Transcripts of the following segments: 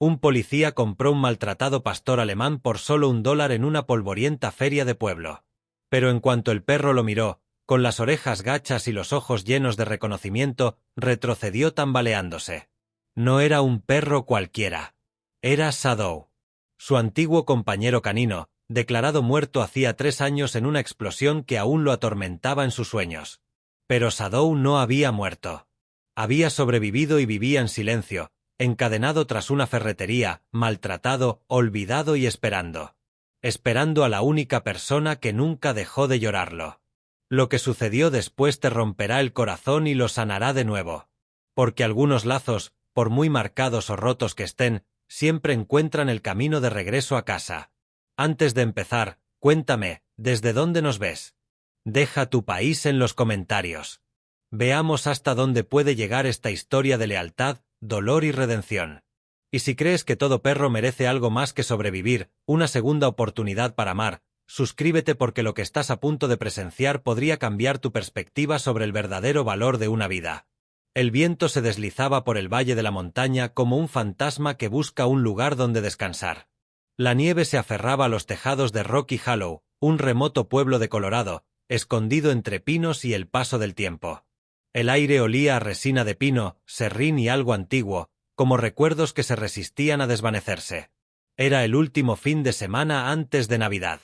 Un policía compró un maltratado pastor alemán por solo $1 en una polvorienta feria de pueblo. Pero en cuanto el perro lo miró, con las orejas gachas y los ojos llenos de reconocimiento, retrocedió tambaleándose. No era un perro cualquiera. Era Shadow. Su antiguo compañero canino, declarado muerto hacía 3 años en una explosión que aún lo atormentaba en sus sueños. Pero Shadow no había muerto. Había sobrevivido y vivía en silencio, encadenado tras una ferretería, maltratado, olvidado y esperando. Esperando a la única persona que nunca dejó de llorarlo. Lo que sucedió después te romperá el corazón y lo sanará de nuevo. Porque algunos lazos, por muy marcados o rotos que estén, siempre encuentran el camino de regreso a casa. Antes de empezar, cuéntame, ¿desde dónde nos ves? Deja tu país en los comentarios. Veamos hasta dónde puede llegar esta historia de lealtad, dolor y redención. Y si crees que todo perro merece algo más que sobrevivir, una segunda oportunidad para amar, suscríbete porque lo que estás a punto de presenciar podría cambiar tu perspectiva sobre el verdadero valor de una vida. El viento se deslizaba por el valle de la montaña como un fantasma que busca un lugar donde descansar. La nieve se aferraba a los tejados de Rocky Hollow, un remoto pueblo de Colorado, escondido entre pinos y el paso del tiempo. El aire olía a resina de pino, serrín y algo antiguo, como recuerdos que se resistían a desvanecerse. Era el último fin de semana antes de Navidad.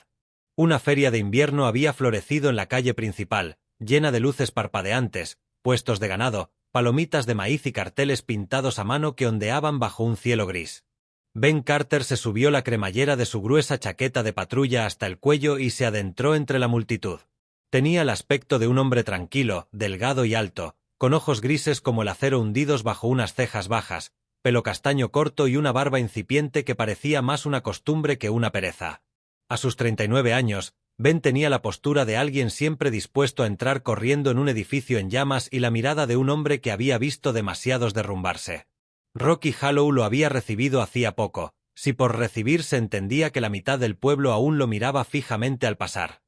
Una feria de invierno había florecido en la calle principal, llena de luces parpadeantes, puestos de ganado, palomitas de maíz y carteles pintados a mano que ondeaban bajo un cielo gris. Ben Carter se subió la cremallera de su gruesa chaqueta de patrulla hasta el cuello y se adentró entre la multitud. Tenía el aspecto de un hombre tranquilo, delgado y alto, con ojos grises como el acero hundidos bajo unas cejas bajas, pelo castaño corto y una barba incipiente que parecía más una costumbre que una pereza. A sus 39 años, Ben tenía la postura de alguien siempre dispuesto a entrar corriendo en un edificio en llamas y la mirada de un hombre que había visto demasiados derrumbarse. Rocky Hollow lo había recibido hacía poco, si por recibir se entendía que la mitad del pueblo aún lo miraba fijamente al pasar.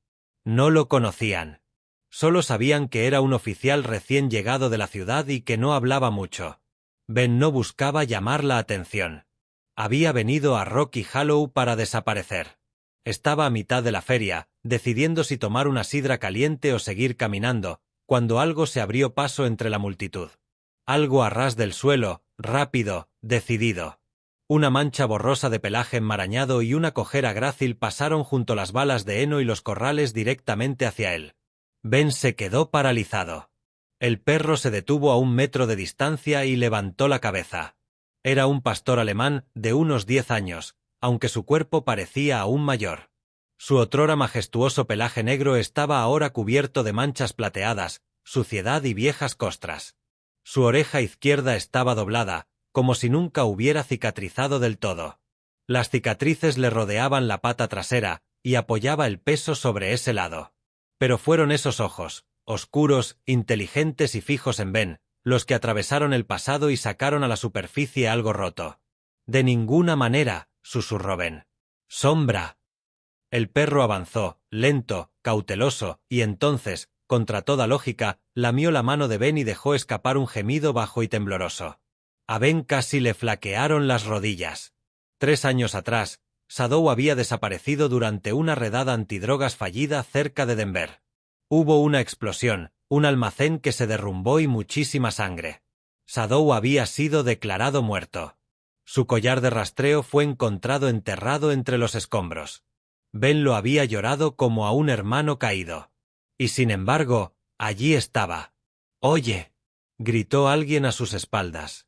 No lo conocían. Solo sabían que era un oficial recién llegado de la ciudad y que no hablaba mucho. Ben no buscaba llamar la atención. Había venido a Rocky Hollow para desaparecer. Estaba a mitad de la feria, decidiendo si tomar una sidra caliente o seguir caminando, cuando algo se abrió paso entre la multitud. Algo a ras del suelo, rápido, decidido. Una mancha borrosa de pelaje enmarañado y una cojera grácil pasaron junto a las balas de heno y los corrales directamente hacia él. Ben se quedó paralizado. El perro se detuvo a 1 metro de distancia y levantó la cabeza. Era un pastor alemán de unos 10 años, aunque su cuerpo parecía aún mayor. Su otrora majestuoso pelaje negro estaba ahora cubierto de manchas plateadas, suciedad y viejas costras. Su oreja izquierda estaba doblada, como si nunca hubiera cicatrizado del todo. Las cicatrices le rodeaban la pata trasera, y apoyaba el peso sobre ese lado. Pero fueron esos ojos, oscuros, inteligentes y fijos en Ben, los que atravesaron el pasado y sacaron a la superficie algo roto. «De ninguna manera», susurró Ben. «Sombra». El perro avanzó, lento, cauteloso, y entonces, contra toda lógica, lamió la mano de Ben y dejó escapar un gemido bajo y tembloroso. A Ben casi le flaquearon las rodillas. 3 años atrás, Shadow había desaparecido durante una redada antidrogas fallida cerca de Denver. Hubo una explosión, un almacén que se derrumbó y muchísima sangre. Shadow había sido declarado muerto. Su collar de rastreo fue encontrado enterrado entre los escombros. Ben lo había llorado como a un hermano caído. Y sin embargo, allí estaba. «Oye», gritó alguien a sus espaldas.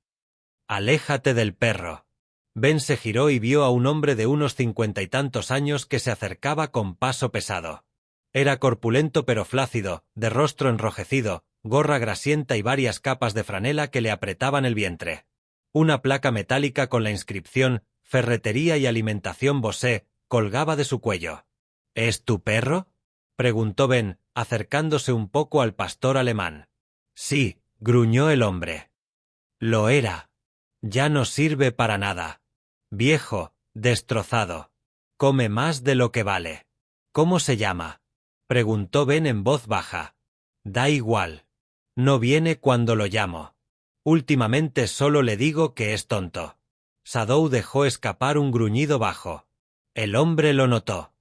«Aléjate del perro». Ben se giró y vio a un hombre de unos 50 y tantos años que se acercaba con paso pesado. Era corpulento pero flácido, de rostro enrojecido, gorra grasienta y varias capas de franela que le apretaban el vientre. Una placa metálica con la inscripción «Ferretería y alimentación Bosé» colgaba de su cuello. «¿Es tu perro?», preguntó Ben, acercándose un poco al pastor alemán. «Sí», gruñó el hombre. «Lo era. Ya no sirve para nada. Viejo, destrozado. Come más de lo que vale». «¿Cómo se llama?», preguntó Ben en voz baja. «Da igual. No viene cuando lo llamo. Últimamente solo le digo que es tonto». Shadow dejó escapar un gruñido bajo. El hombre lo notó.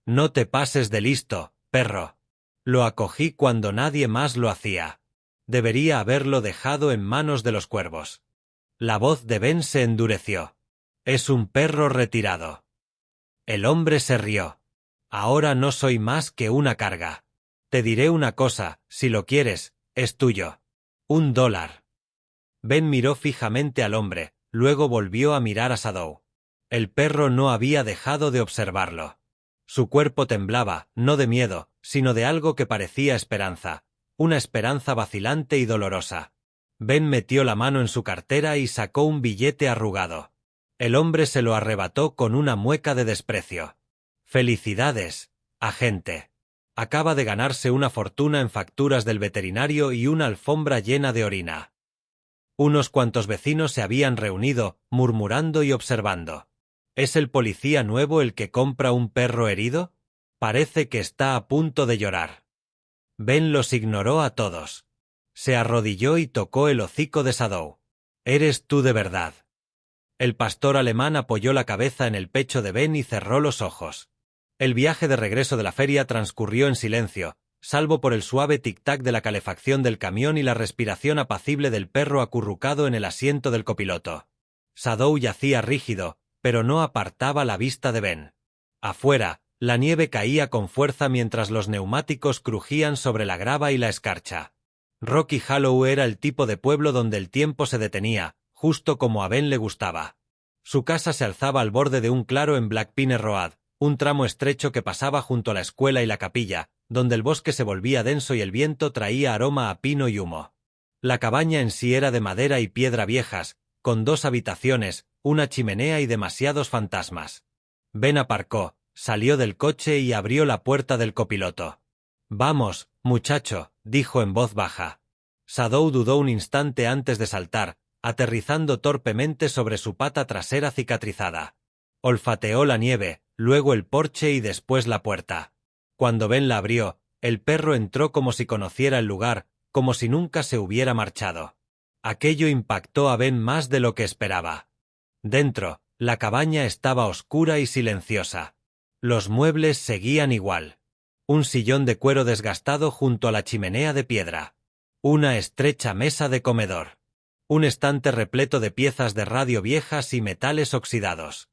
No te pases de listo, perro. Lo acogí cuando nadie más lo hacía. Debería haberlo dejado en manos de los cuervos. La voz de Ben se endureció. Es un perro retirado. El hombre se rió. Ahora no soy más que una carga. Te diré una cosa, si lo quieres, es tuyo. $1. Ben miró fijamente al hombre, luego volvió a mirar a Shadow. El perro no había dejado de observarlo. Su cuerpo temblaba, no de miedo, sino de algo que parecía esperanza, una esperanza vacilante y dolorosa. Ben metió la mano en su cartera y sacó un billete arrugado. El hombre se lo arrebató con una mueca de desprecio. «Felicidades, agente. Acaba de ganarse una fortuna en facturas del veterinario y una alfombra llena de orina». Unos cuantos vecinos se habían reunido, murmurando y observando. ¿Es el policía nuevo el que compra un perro herido? Parece que está a punto de llorar. Ben los ignoró a todos. Se arrodilló y tocó el hocico de Shadow. «¿Eres tú de verdad?» El pastor alemán apoyó la cabeza en el pecho de Ben y cerró los ojos. El viaje de regreso de la feria transcurrió en silencio, salvo por el suave tic-tac de la calefacción del camión y la respiración apacible del perro acurrucado en el asiento del copiloto. Shadow yacía rígido, pero no apartaba la vista de Ben. Afuera, la nieve caía con fuerza mientras los neumáticos crujían sobre la grava y la escarcha. Rocky Hollow era el tipo de pueblo donde el tiempo se detenía, justo como a Ben le gustaba. Su casa se alzaba al borde de un claro en Black Pine Road, un tramo estrecho que pasaba junto a la escuela y la capilla, donde el bosque se volvía denso y el viento traía aroma a pino y humo. La cabaña en sí era de madera y piedra viejas, con 2 habitaciones, una chimenea y demasiados fantasmas. Ben aparcó, salió del coche y abrió la puerta del copiloto. «Vamos, muchacho», dijo en voz baja. Shadow dudó un instante antes de saltar, aterrizando torpemente sobre su pata trasera cicatrizada. Olfateó la nieve, luego el porche y después la puerta. Cuando Ben la abrió, el perro entró como si conociera el lugar, como si nunca se hubiera marchado. Aquello impactó a Ben más de lo que esperaba. Dentro, la cabaña estaba oscura y silenciosa. Los muebles seguían igual. Un sillón de cuero desgastado junto a la chimenea de piedra. Una estrecha mesa de comedor. Un estante repleto de piezas de radio viejas y metales oxidados.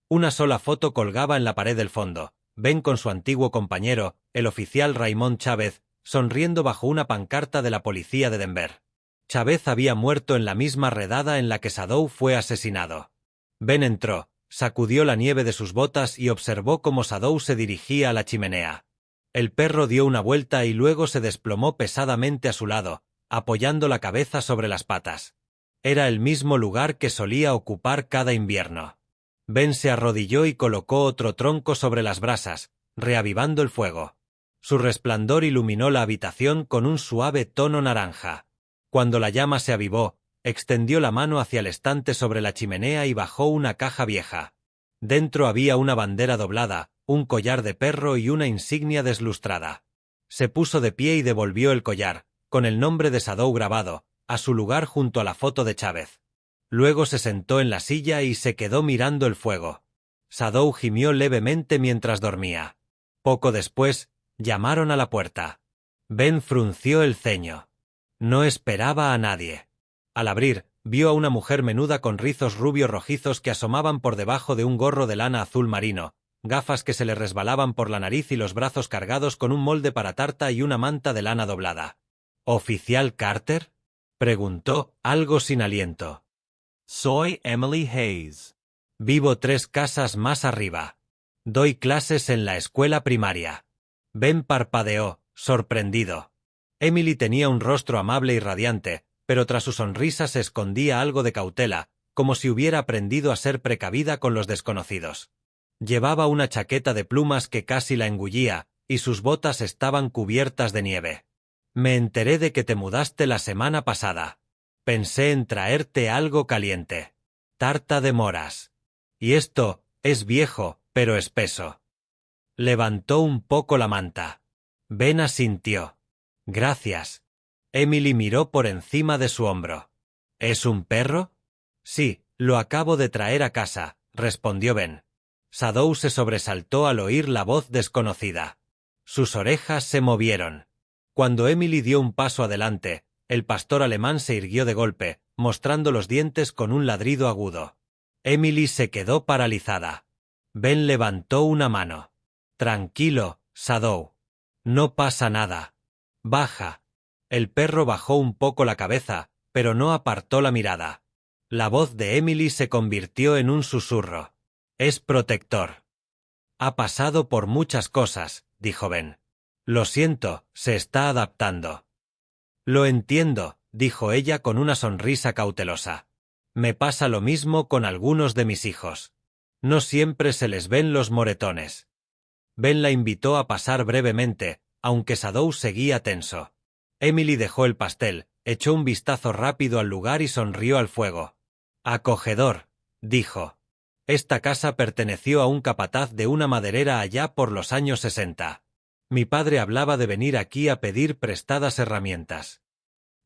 Una sola foto colgaba en la pared del fondo. Ben con su antiguo compañero, el oficial Raymond Chávez, sonriendo bajo una pancarta de la policía de Denver. Chávez había muerto en la misma redada en la que Shadow fue asesinado. Ben entró, sacudió la nieve de sus botas y observó cómo Shadow se dirigía a la chimenea. El perro dio una vuelta y luego se desplomó pesadamente a su lado, apoyando la cabeza sobre las patas. Era el mismo lugar que solía ocupar cada invierno. Ben se arrodilló y colocó otro tronco sobre las brasas, reavivando el fuego. Su resplandor iluminó la habitación con un suave tono naranja. Cuando la llama se avivó, extendió la mano hacia el estante sobre la chimenea y bajó una caja vieja. Dentro había una bandera doblada, un collar de perro y una insignia deslustrada. Se puso de pie y devolvió el collar, con el nombre de Shadow grabado, a su lugar junto a la foto de Chávez. Luego se sentó en la silla y se quedó mirando el fuego. Shadow gimió levemente mientras dormía. Poco después, llamaron a la puerta. Ben frunció el ceño. No esperaba a nadie. Al abrir, vio a una mujer menuda con rizos rubios rojizos que asomaban por debajo de un gorro de lana azul marino, gafas que se le resbalaban por la nariz y los brazos cargados con un molde para tarta y una manta de lana doblada. «¿Oficial Carter?», preguntó, algo sin aliento. Soy Emily Hayes. Vivo 3 casas más arriba. Doy clases en la escuela primaria. Ben parpadeó, sorprendido. Emily tenía un rostro amable y radiante, pero tras su sonrisa se escondía algo de cautela, como si hubiera aprendido a ser precavida con los desconocidos. Llevaba una chaqueta de plumas que casi la engullía, y sus botas estaban cubiertas de nieve. «Me enteré de que te mudaste la semana pasada. Pensé en traerte algo caliente. Tarta de moras. Y esto, es viejo, pero espeso». Levantó un poco la manta. Ben asintió. «Gracias». Emily miró por encima de su hombro. «¿Es un perro?» «Sí, Lo acabo de traer a casa, respondió Ben. Shadow se sobresaltó al oír la voz desconocida. Sus orejas se movieron. Cuando Emily dio un paso adelante, el pastor alemán se irguió de golpe, mostrando los dientes con un ladrido agudo. Emily se quedó paralizada. Ben levantó una mano. Tranquilo, Shadow. No pasa nada. Baja. El perro bajó un poco la cabeza, pero no apartó la mirada. La voz de Emily se convirtió en un susurro. Es protector. Ha pasado por muchas cosas, dijo Ben. Lo siento, se está adaptando. Lo entiendo, dijo ella con una sonrisa cautelosa. Me pasa lo mismo con algunos de mis hijos. No siempre se les ven los moretones. Ben la invitó a pasar brevemente, aunque Shadow seguía tenso. Emily dejó el pastel, echó un vistazo rápido al lugar y sonrió al fuego. Acogedor, dijo. Esta casa perteneció a un capataz de una maderera allá por los años 60. Mi padre hablaba de venir aquí a pedir prestadas herramientas.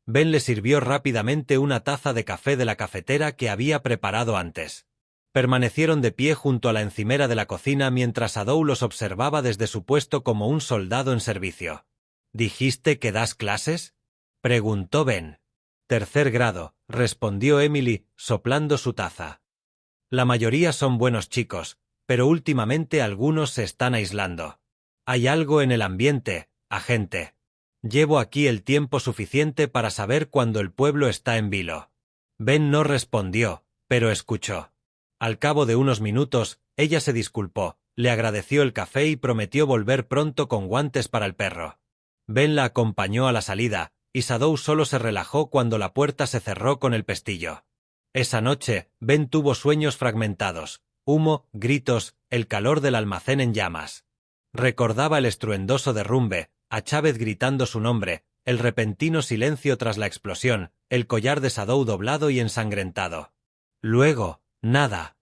Ben le sirvió rápidamente una taza de café de la cafetera que había preparado antes. Permanecieron de pie junto a la encimera de la cocina mientras Shadow los observaba desde su puesto como un soldado en servicio. ¿Dijiste que das clases?, preguntó Ben. Tercer grado, respondió Emily, soplando su taza. La mayoría son buenos chicos, pero últimamente algunos se están aislando. Hay algo en el ambiente, agente. Llevo aquí el tiempo suficiente para saber cuando el pueblo está en vilo. Ben no respondió, pero escuchó. Al cabo de unos minutos, ella se disculpó, le agradeció el café y prometió volver pronto con guantes para el perro. Ben la acompañó a la salida, y Shadow solo se relajó cuando la puerta se cerró con el pestillo. Esa noche, Ben tuvo sueños fragmentados, humo, gritos, el calor del almacén en llamas. Recordaba el estruendoso derrumbe, a Chávez gritando su nombre, el repentino silencio tras la explosión, el collar de Shadow doblado y ensangrentado. Luego, nada.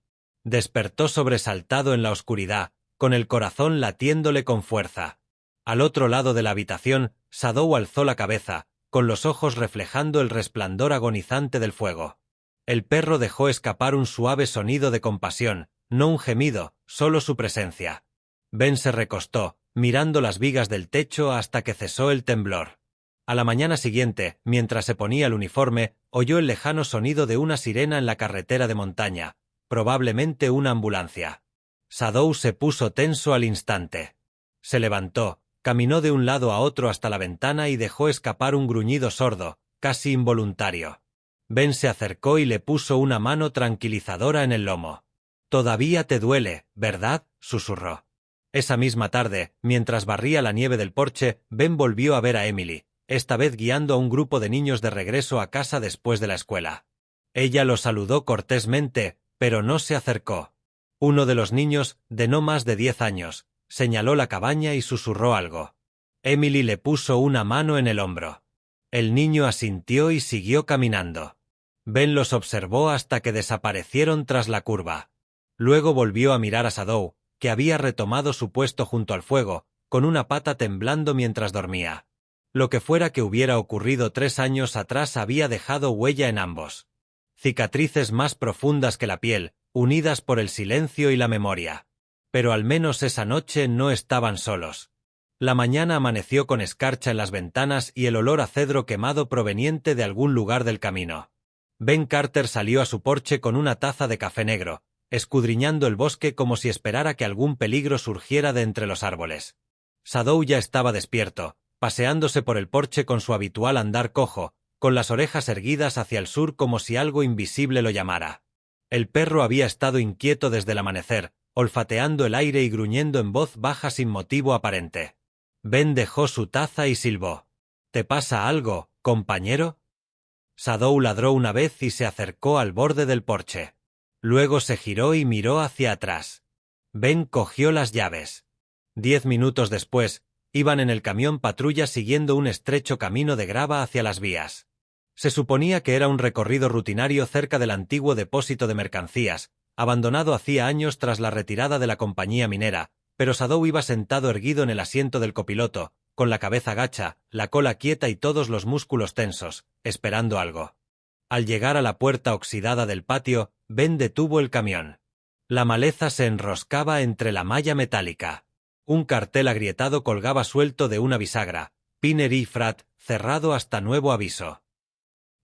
Despertó sobresaltado en la oscuridad, con el corazón latiéndole con fuerza. Al otro lado de la habitación, Shadow alzó la cabeza, con los ojos reflejando el resplandor agonizante del fuego. El perro dejó escapar un suave sonido de compasión, no un gemido, solo su presencia. Ben se recostó, mirando las vigas del techo hasta que cesó el temblor. A la mañana siguiente, mientras se ponía el uniforme, oyó el lejano sonido de una sirena en la carretera de montaña, probablemente una ambulancia. Shadow se puso tenso al instante. Se levantó, caminó de un lado a otro hasta la ventana y dejó escapar un gruñido sordo, casi involuntario. Ben se acercó y le puso una mano tranquilizadora en el lomo. «Todavía te duele, ¿verdad?», susurró. Esa misma tarde, mientras barría la nieve del porche, Ben volvió a ver a Emily, esta vez guiando a un grupo de niños de regreso a casa después de la escuela. Ella lo saludó cortésmente, pero no se acercó. Uno de los niños, de no más de 10 años, señaló la cabaña y susurró algo. Emily le puso una mano en el hombro. El niño asintió y siguió caminando. Ben los observó hasta que desaparecieron tras la curva. Luego volvió a mirar a Shadow, que había retomado su puesto junto al fuego, con una pata temblando mientras dormía. Lo que fuera que hubiera ocurrido 3 años atrás había dejado huella en ambos. Cicatrices más profundas que la piel, unidas por el silencio y la memoria. Pero al menos esa noche no estaban solos. La mañana amaneció con escarcha en las ventanas y el olor a cedro quemado proveniente de algún lugar del camino. Ben Carter salió a su porche con una taza de café negro, escudriñando el bosque como si esperara que algún peligro surgiera de entre los árboles. Shadow ya estaba despierto, paseándose por el porche con su habitual andar cojo, con las orejas erguidas hacia el sur como si algo invisible lo llamara. El perro había estado inquieto desde el amanecer, olfateando el aire y gruñendo en voz baja sin motivo aparente. Ben dejó su taza y silbó. «¿Te pasa algo, compañero?». Shadow ladró una vez y se acercó al borde del porche. Luego se giró y miró hacia atrás. Ben cogió las llaves. 10 minutos después, iban en el camión patrulla siguiendo un estrecho camino de grava hacia las vías. Se suponía que era un recorrido rutinario cerca del antiguo depósito de mercancías, abandonado hacía años tras la retirada de la compañía minera, pero Shadow iba sentado erguido en el asiento del copiloto, con la cabeza gacha, la cola quieta y todos los músculos tensos, esperando algo. Al llegar a la puerta oxidada del patio, Ben detuvo el camión. La maleza se enroscaba entre la malla metálica. Un cartel agrietado colgaba suelto de una bisagra, Piner y Frat, cerrado hasta nuevo aviso.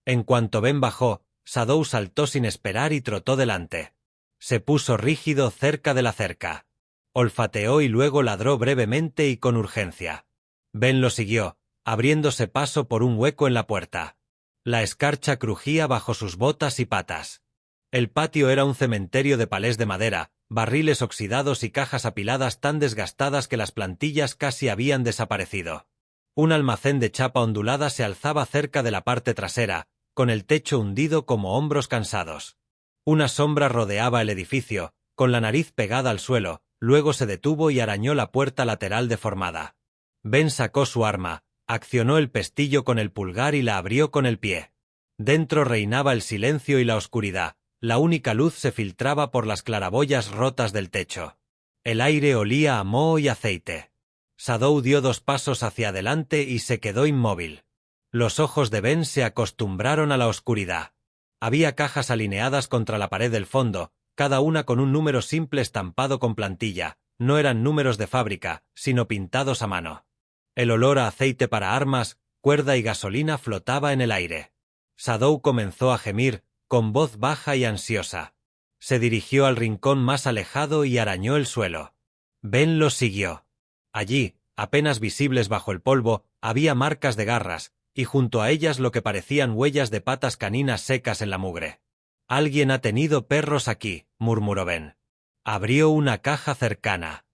En cuanto Ben bajó, Shadow saltó sin esperar y trotó delante. Se puso rígido cerca de la cerca. Olfateó y luego ladró brevemente y con urgencia. Ben lo siguió, abriéndose paso por un hueco en la puerta. La escarcha crujía bajo sus botas y patas. El patio era un cementerio de palés de madera, barriles oxidados y cajas apiladas tan desgastadas que las plantillas casi habían desaparecido. Un almacén de chapa ondulada se alzaba cerca de la parte trasera, con el techo hundido como hombros cansados. Una sombra rodeaba el edificio, con la nariz pegada al suelo, luego se detuvo y arañó la puerta lateral deformada. Ben sacó su arma, accionó el pestillo con el pulgar y la abrió con el pie. Dentro reinaba el silencio y la oscuridad, la única luz se filtraba por las claraboyas rotas del techo. El aire olía a moho y aceite. Shadow dio 2 pasos hacia adelante y se quedó inmóvil. Los ojos de Ben se acostumbraron a la oscuridad. Había cajas alineadas contra la pared del fondo, cada una con un número simple estampado con plantilla. No eran números de fábrica, sino pintados a mano. El olor a aceite para armas, cuerda y gasolina flotaba en el aire. Shadow comenzó a gemir, con voz baja y ansiosa. Se dirigió al rincón más alejado y arañó el suelo. Ben lo siguió. Allí, apenas visibles bajo el polvo, había marcas de garras, y junto a ellas lo que parecían huellas de patas caninas secas en la mugre. «Alguien ha tenido perros aquí», murmuró Ben. Abrió una caja cercana.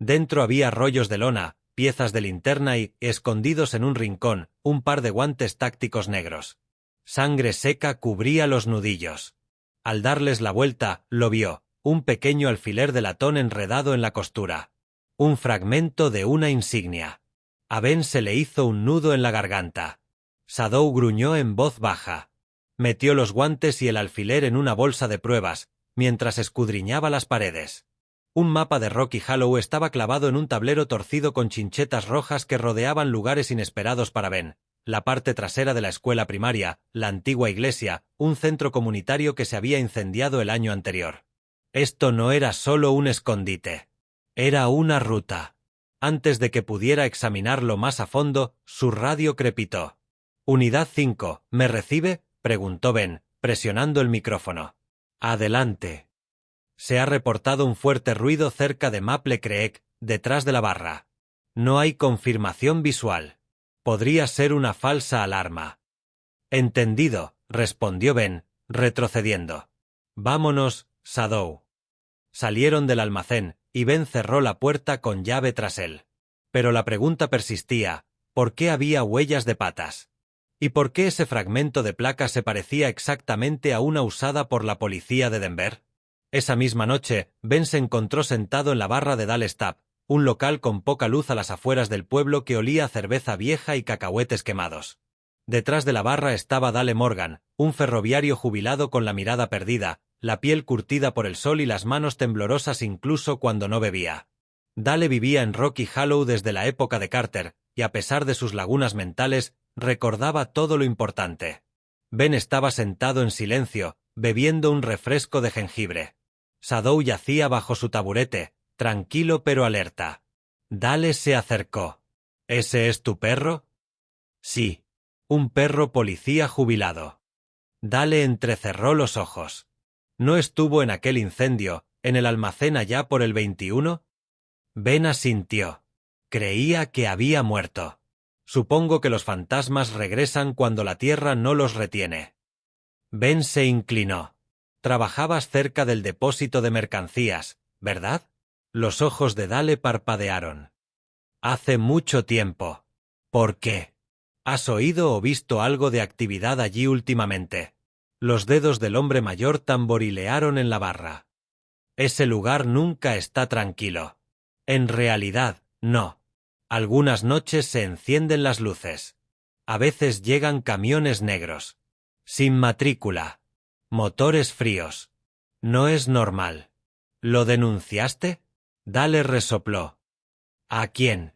Dentro había rollos de lona, piezas de linterna y, escondidos en un rincón, un par de guantes tácticos negros. Sangre seca cubría los nudillos. Al darles la vuelta, lo vio, un pequeño alfiler de latón enredado en la costura. Un fragmento de una insignia. A Ben se le hizo un nudo en la garganta. Shadow gruñó en voz baja. Metió los guantes y el alfiler en una bolsa de pruebas, mientras escudriñaba las paredes. Un mapa de Rocky Hollow estaba clavado en un tablero torcido con chinchetas rojas que rodeaban lugares inesperados para Ben. La parte trasera de la escuela primaria, la antigua iglesia, un centro comunitario que se había incendiado el año anterior. Esto no era solo un escondite. Era una ruta. Antes de que pudiera examinarlo más a fondo, su radio crepitó. «Unidad 5, ¿me recibe?», preguntó Ben, presionando el micrófono. «Adelante». Se ha reportado un fuerte ruido cerca de Maple Creek, detrás de la barra. No hay confirmación visual. Podría ser una falsa alarma. «Entendido», respondió Ben, retrocediendo. «Vámonos, Shadow». Salieron del almacén, y Ben cerró la puerta con llave tras él. Pero la pregunta persistía, ¿por qué había huellas de patas? ¿Y por qué ese fragmento de placa se parecía exactamente a una usada por la policía de Denver? Esa misma noche, Ben se encontró sentado en la barra de Dale Stab, un local con poca luz a las afueras del pueblo que olía a cerveza vieja y cacahuetes quemados. Detrás de la barra estaba Dale Morgan, un ferroviario jubilado con la mirada perdida, la piel curtida por el sol y las manos temblorosas incluso cuando no bebía. Dale vivía en Rocky Hollow desde la época de Carter, y a pesar de sus lagunas mentales, recordaba todo lo importante. Ben estaba sentado en silencio, bebiendo un refresco de jengibre. Shadow yacía bajo su taburete, tranquilo pero alerta. Dale se acercó. «¿Ese es tu perro?» «Sí. Un perro policía jubilado». Dale entrecerró los ojos. «¿No estuvo en aquel incendio, en el almacén allá por el 21?» Ben asintió. Creía que había muerto. «Supongo que los fantasmas regresan cuando la tierra no los retiene». Ben se inclinó. «Trabajabas cerca del depósito de mercancías, ¿verdad?» Los ojos de Dale parpadearon. «Hace mucho tiempo». «¿Por qué? ¿Has oído o visto algo de actividad allí últimamente?» Los dedos del hombre mayor tamborilearon en la barra. «Ese lugar nunca está tranquilo». «En realidad, no. Algunas noches se encienden las luces. A veces llegan camiones negros. Sin matrícula. Motores fríos. No es normal». «¿Lo denunciaste?» Dale resopló. «¿A quién?»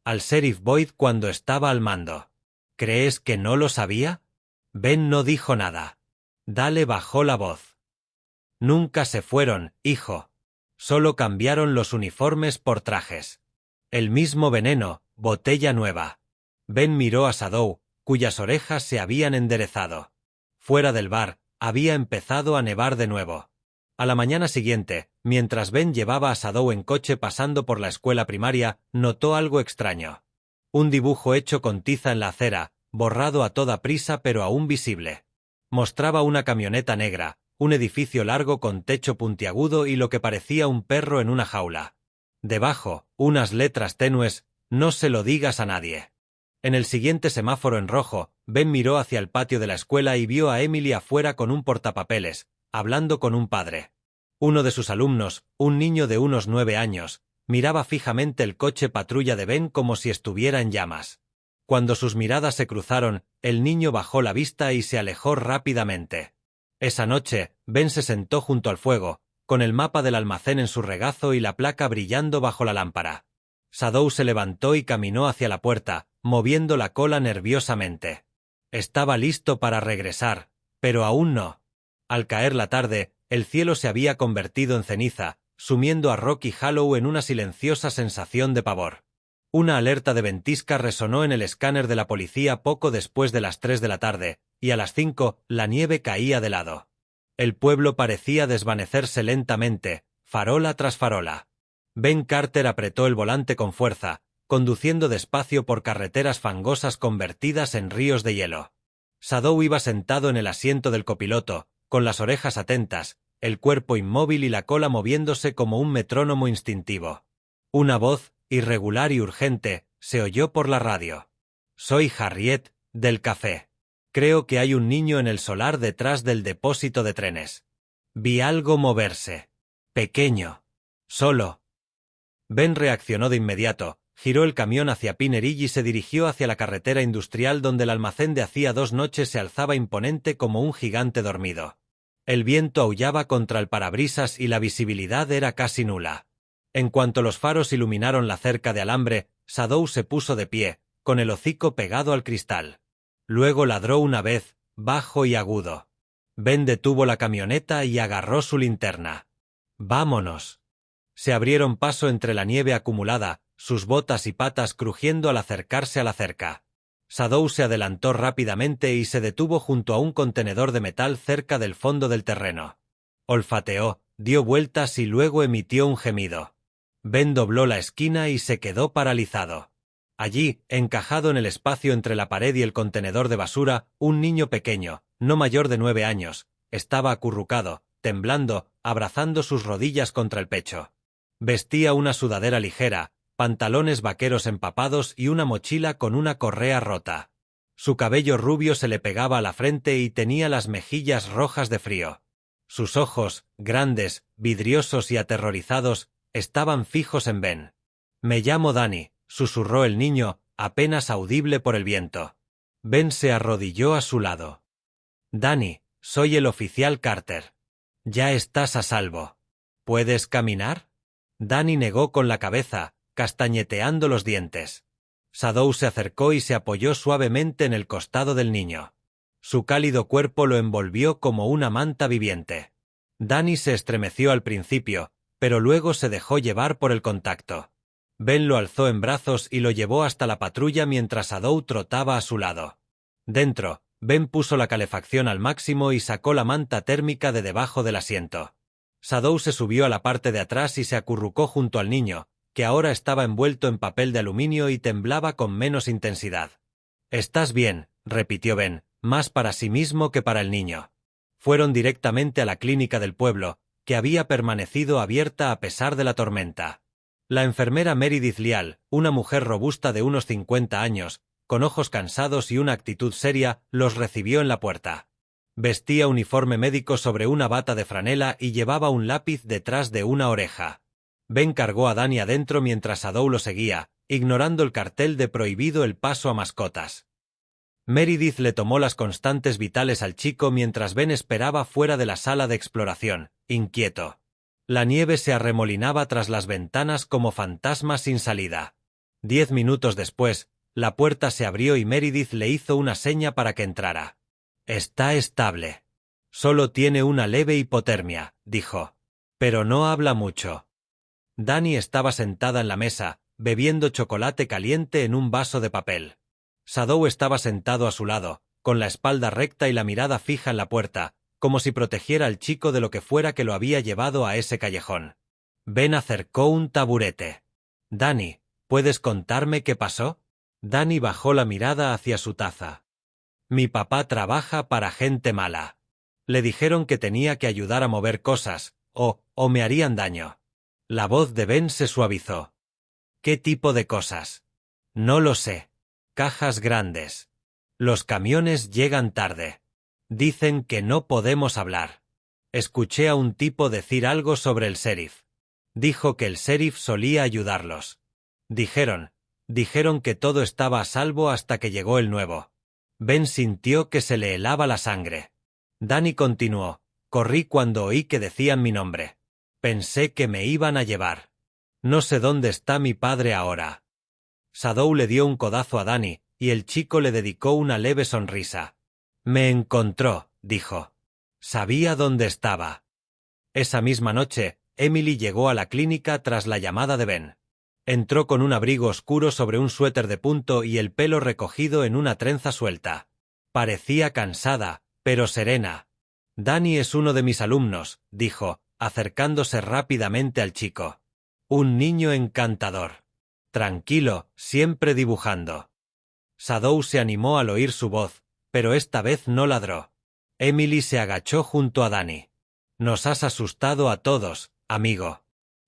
«Al sheriff Boyd cuando estaba al mando». «¿Crees que no lo sabía?» Ben no dijo nada. Dale bajó la voz. Nunca se fueron, hijo. Solo cambiaron los uniformes por trajes. El mismo veneno, botella nueva. Ben miró a Shadow, cuyas orejas se habían enderezado. Fuera del bar, había empezado a nevar de nuevo. A la mañana siguiente, mientras Ben llevaba a Shadow en coche pasando por la escuela primaria, notó algo extraño. Un dibujo hecho con tiza en la acera, borrado a toda prisa pero aún visible. Mostraba una camioneta negra, un edificio largo con techo puntiagudo y lo que parecía un perro en una jaula. Debajo, unas letras tenues, no se lo digas a nadie. En el siguiente semáforo en rojo, Ben miró hacia el patio de la escuela y vio a Emily afuera con un portapapeles, hablando con un padre. Uno de sus alumnos, un niño de unos 9 años, miraba fijamente el coche patrulla de Ben como si estuviera en llamas. Cuando sus miradas se cruzaron, el niño bajó la vista y se alejó rápidamente. Esa noche, Ben se sentó junto al fuego, con el mapa del almacén en su regazo y la placa brillando bajo la lámpara. Shadow se levantó y caminó hacia la puerta, moviendo la cola nerviosamente. Estaba listo para regresar, pero aún no. Al caer la tarde, el cielo se había convertido en ceniza, sumiendo a Rocky Hollow en una silenciosa sensación de pavor. Una alerta de ventisca resonó en el escáner de la policía poco después de las 3 de la tarde, y a las 5 la nieve caía de lado. El pueblo parecía desvanecerse lentamente, farola tras farola. Ben Carter apretó el volante con fuerza, conduciendo despacio por carreteras fangosas convertidas en ríos de hielo. Shadow iba sentado en el asiento del copiloto, con las orejas atentas, el cuerpo inmóvil y la cola moviéndose como un metrónomo instintivo. Una voz, irregular y urgente, se oyó por la radio. «Soy Harriet, del café. Creo que hay un niño en el solar detrás del depósito de trenes. Vi algo moverse. Pequeño. Solo». Ben reaccionó de inmediato, giró el camión hacia Pinneridge y se dirigió hacia la carretera industrial donde el almacén de hacía 2 noches se alzaba imponente como un gigante dormido. El viento aullaba contra el parabrisas y la visibilidad era casi nula. En cuanto los faros iluminaron la cerca de alambre, Shadow se puso de pie, con el hocico pegado al cristal. Luego ladró una vez, bajo y agudo. Ben detuvo la camioneta y agarró su linterna. «Vámonos». Se abrieron paso entre la nieve acumulada, sus botas y patas crujiendo al acercarse a la cerca. Shadow se adelantó rápidamente y se detuvo junto a un contenedor de metal cerca del fondo del terreno. Olfateó, dio vueltas y luego emitió un gemido. Ben dobló la esquina y se quedó paralizado. Allí, encajado en el espacio entre la pared y el contenedor de basura, un niño pequeño, no mayor de 9 años, estaba acurrucado, temblando, abrazando sus rodillas contra el pecho. Vestía una sudadera ligera, pantalones vaqueros empapados y una mochila con una correa rota. Su cabello rubio se le pegaba a la frente y tenía las mejillas rojas de frío. Sus ojos, grandes, vidriosos y aterrorizados, estaban fijos en Ben. «Me llamo Danny», susurró el niño, apenas audible por el viento. Ben se arrodilló a su lado. «Danny, soy el oficial Carter. Ya estás a salvo. ¿Puedes caminar?» Danny negó con la cabeza, castañeteando los dientes. Shadow se acercó y se apoyó suavemente en el costado del niño. Su cálido cuerpo lo envolvió como una manta viviente. Danny se estremeció al principio, pero luego se dejó llevar por el contacto. Ben lo alzó en brazos y lo llevó hasta la patrulla mientras Shadow trotaba a su lado. Dentro, Ben puso la calefacción al máximo y sacó la manta térmica de debajo del asiento. Shadow se subió a la parte de atrás y se acurrucó junto al niño, que ahora estaba envuelto en papel de aluminio y temblaba con menos intensidad. «Estás bien», repitió Ben, más para sí mismo que para el niño. Fueron directamente a la clínica del pueblo, que había permanecido abierta a pesar de la tormenta. La enfermera Meredith Leal, una mujer robusta de unos 50 años, con ojos cansados y una actitud seria, los recibió en la puerta. Vestía uniforme médico sobre una bata de franela y llevaba un lápiz detrás de una oreja. Ben cargó a Danny adentro mientras Shadow lo seguía, ignorando el cartel de prohibido el paso a mascotas. Meredith le tomó las constantes vitales al chico mientras Ben esperaba fuera de la sala de exploración, inquieto. La nieve se arremolinaba tras las ventanas como fantasma sin salida. 10 minutos después, la puerta se abrió y Meredith le hizo una seña para que entrara. «Está estable». Solo tiene una leve hipotermia, dijo. Pero no habla mucho. Dani estaba sentada en la mesa, bebiendo chocolate caliente en un vaso de papel. Shadow estaba sentado a su lado, con la espalda recta y la mirada fija en la puerta, como si protegiera al chico de lo que fuera que lo había llevado a ese callejón. Ben acercó un taburete. Dani, ¿puedes contarme qué pasó? Dani bajó la mirada hacia su taza. Mi papá trabaja para gente mala. Le dijeron que tenía que ayudar a mover cosas, o me harían daño. La voz de Ben se suavizó. ¿Qué tipo de cosas? No lo sé. Cajas grandes. Los camiones llegan tarde. Dicen que no podemos hablar. Escuché a un tipo decir algo sobre el sheriff. Dijo que el sheriff solía ayudarlos. Dijeron que todo estaba a salvo hasta que llegó el nuevo. Ben sintió que se le helaba la sangre. Dani continuó. Corrí cuando oí que decían mi nombre. Pensé que me iban a llevar. No sé dónde está mi padre ahora. Shadow le dio un codazo a Dani, y el chico le dedicó una leve sonrisa. Me encontró, dijo. Sabía dónde estaba. Esa misma noche, Emily llegó a la clínica tras la llamada de Ben. Entró con un abrigo oscuro sobre un suéter de punto y el pelo recogido en una trenza suelta. Parecía cansada, pero serena. Dani es uno de mis alumnos, dijo, acercándose rápidamente al chico. Un niño encantador. Tranquilo, siempre dibujando. Shadow se animó al oír su voz, pero esta vez no ladró. Emily se agachó junto a Dani. Nos has asustado a todos, amigo.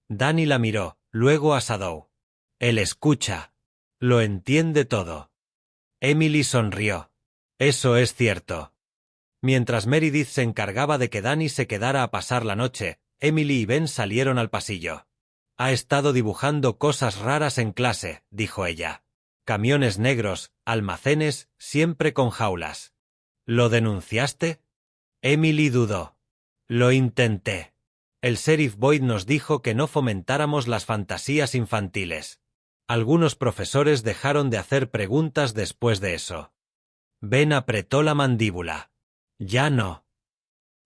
Dani la miró, luego a Shadow. Él escucha. Lo entiende todo. Emily sonrió. Eso es cierto. Mientras Meredith se encargaba de que Dani se quedara a pasar la noche, Emily y Ben salieron al pasillo. Ha estado dibujando cosas raras en clase, dijo ella. Camiones negros, almacenes, siempre con jaulas. ¿Lo denunciaste? Emily dudó. Lo intenté. El sheriff Boyd nos dijo que no fomentáramos las fantasías infantiles. Algunos profesores dejaron de hacer preguntas después de eso. Ben apretó la mandíbula. Ya no.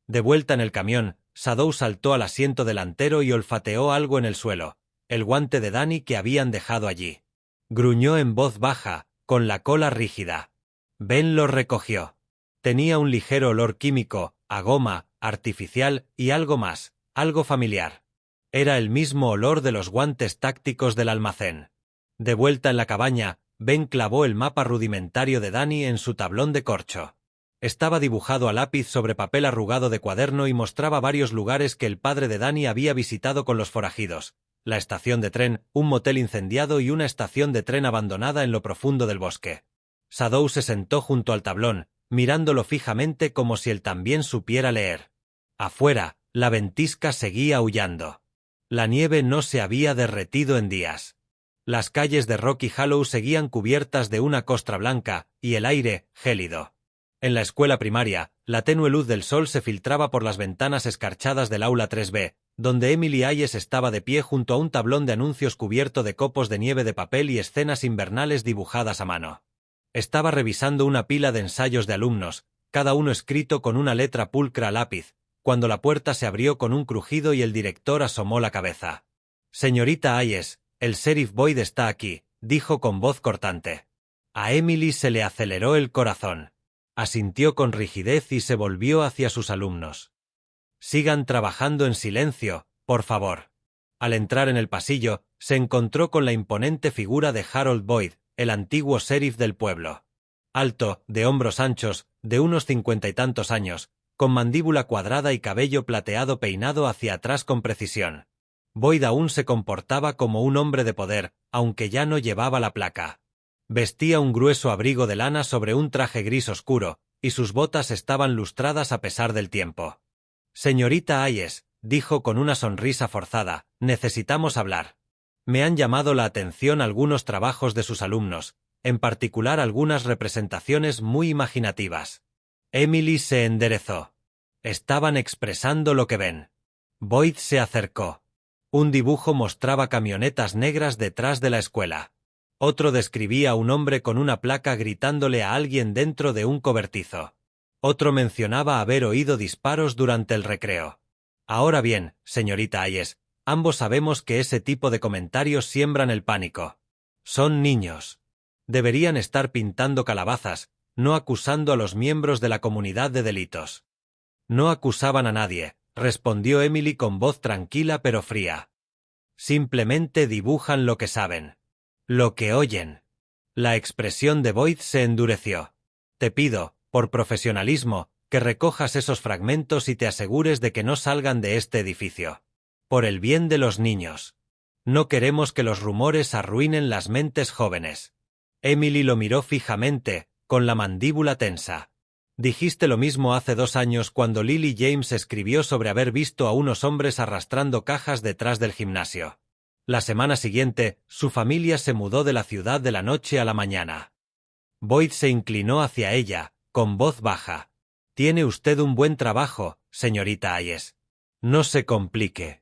De vuelta en el camión, Shadow saltó al asiento delantero y olfateó algo en el suelo, el guante de Dani que habían dejado allí. Gruñó en voz baja, con la cola rígida. Ben lo recogió. Tenía un ligero olor químico, a goma, artificial y algo más, algo familiar. Era el mismo olor de los guantes tácticos del almacén. De vuelta en la cabaña, Ben clavó el mapa rudimentario de Dani en su tablón de corcho. Estaba dibujado a lápiz sobre papel arrugado de cuaderno y mostraba varios lugares que el padre de Dani había visitado con los forajidos. La estación de tren, un motel incendiado y una estación de tren abandonada en lo profundo del bosque. Shadow se sentó junto al tablón, mirándolo fijamente como si él también supiera leer. Afuera, la ventisca seguía aullando. La nieve no se había derretido en días. Las calles de Rocky Hollow seguían cubiertas de una costra blanca, y el aire, gélido. En la escuela primaria, la tenue luz del sol se filtraba por las ventanas escarchadas del aula 3B, donde Emily Hayes estaba de pie junto a un tablón de anuncios cubierto de copos de nieve de papel y escenas invernales dibujadas a mano. Estaba revisando una pila de ensayos de alumnos, cada uno escrito con una letra pulcra a lápiz, cuando la puerta se abrió con un crujido y el director asomó la cabeza. Señorita Hayes, el sheriff Boyd está aquí, dijo con voz cortante. A Emily se le aceleró el corazón. Asintió con rigidez y se volvió hacia sus alumnos. Sigan trabajando en silencio, por favor. Al entrar en el pasillo, se encontró con la imponente figura de Harold Boyd, el antiguo sheriff del pueblo. Alto, de hombros anchos, de unos 50 y tantos años, con mandíbula cuadrada y cabello plateado peinado hacia atrás con precisión. Boyd aún se comportaba como un hombre de poder, aunque ya no llevaba la placa. Vestía un grueso abrigo de lana sobre un traje gris oscuro, y sus botas estaban lustradas a pesar del tiempo. Señorita Hayes, dijo con una sonrisa forzada, necesitamos hablar. Me han llamado la atención algunos trabajos de sus alumnos, en particular algunas representaciones muy imaginativas. Emily se enderezó. Estaban expresando lo que ven. Boyd se acercó. Un dibujo mostraba camionetas negras detrás de la escuela. Otro describía a un hombre con una placa gritándole a alguien dentro de un cobertizo. Otro mencionaba haber oído disparos durante el recreo. Ahora bien, señorita Hayes, ambos sabemos que ese tipo de comentarios siembran el pánico. Son niños. Deberían estar pintando calabazas, no acusando a los miembros de la comunidad de delitos. No acusaban a nadie, respondió Emily con voz tranquila pero fría. Simplemente dibujan lo que saben. Lo que oyen. La expresión de Boyd se endureció. Te pido, por profesionalismo, que recojas esos fragmentos y te asegures de que no salgan de este edificio. Por el bien de los niños. No queremos que los rumores arruinen las mentes jóvenes. Emily lo miró fijamente, con la mandíbula tensa. Dijiste lo mismo hace 2 años cuando Lily James escribió sobre haber visto a unos hombres arrastrando cajas detrás del gimnasio. La semana siguiente, su familia se mudó de la ciudad de la noche a la mañana. Boyd se inclinó hacia ella, con voz baja. Tiene usted un buen trabajo, señorita Hayes. No se complique.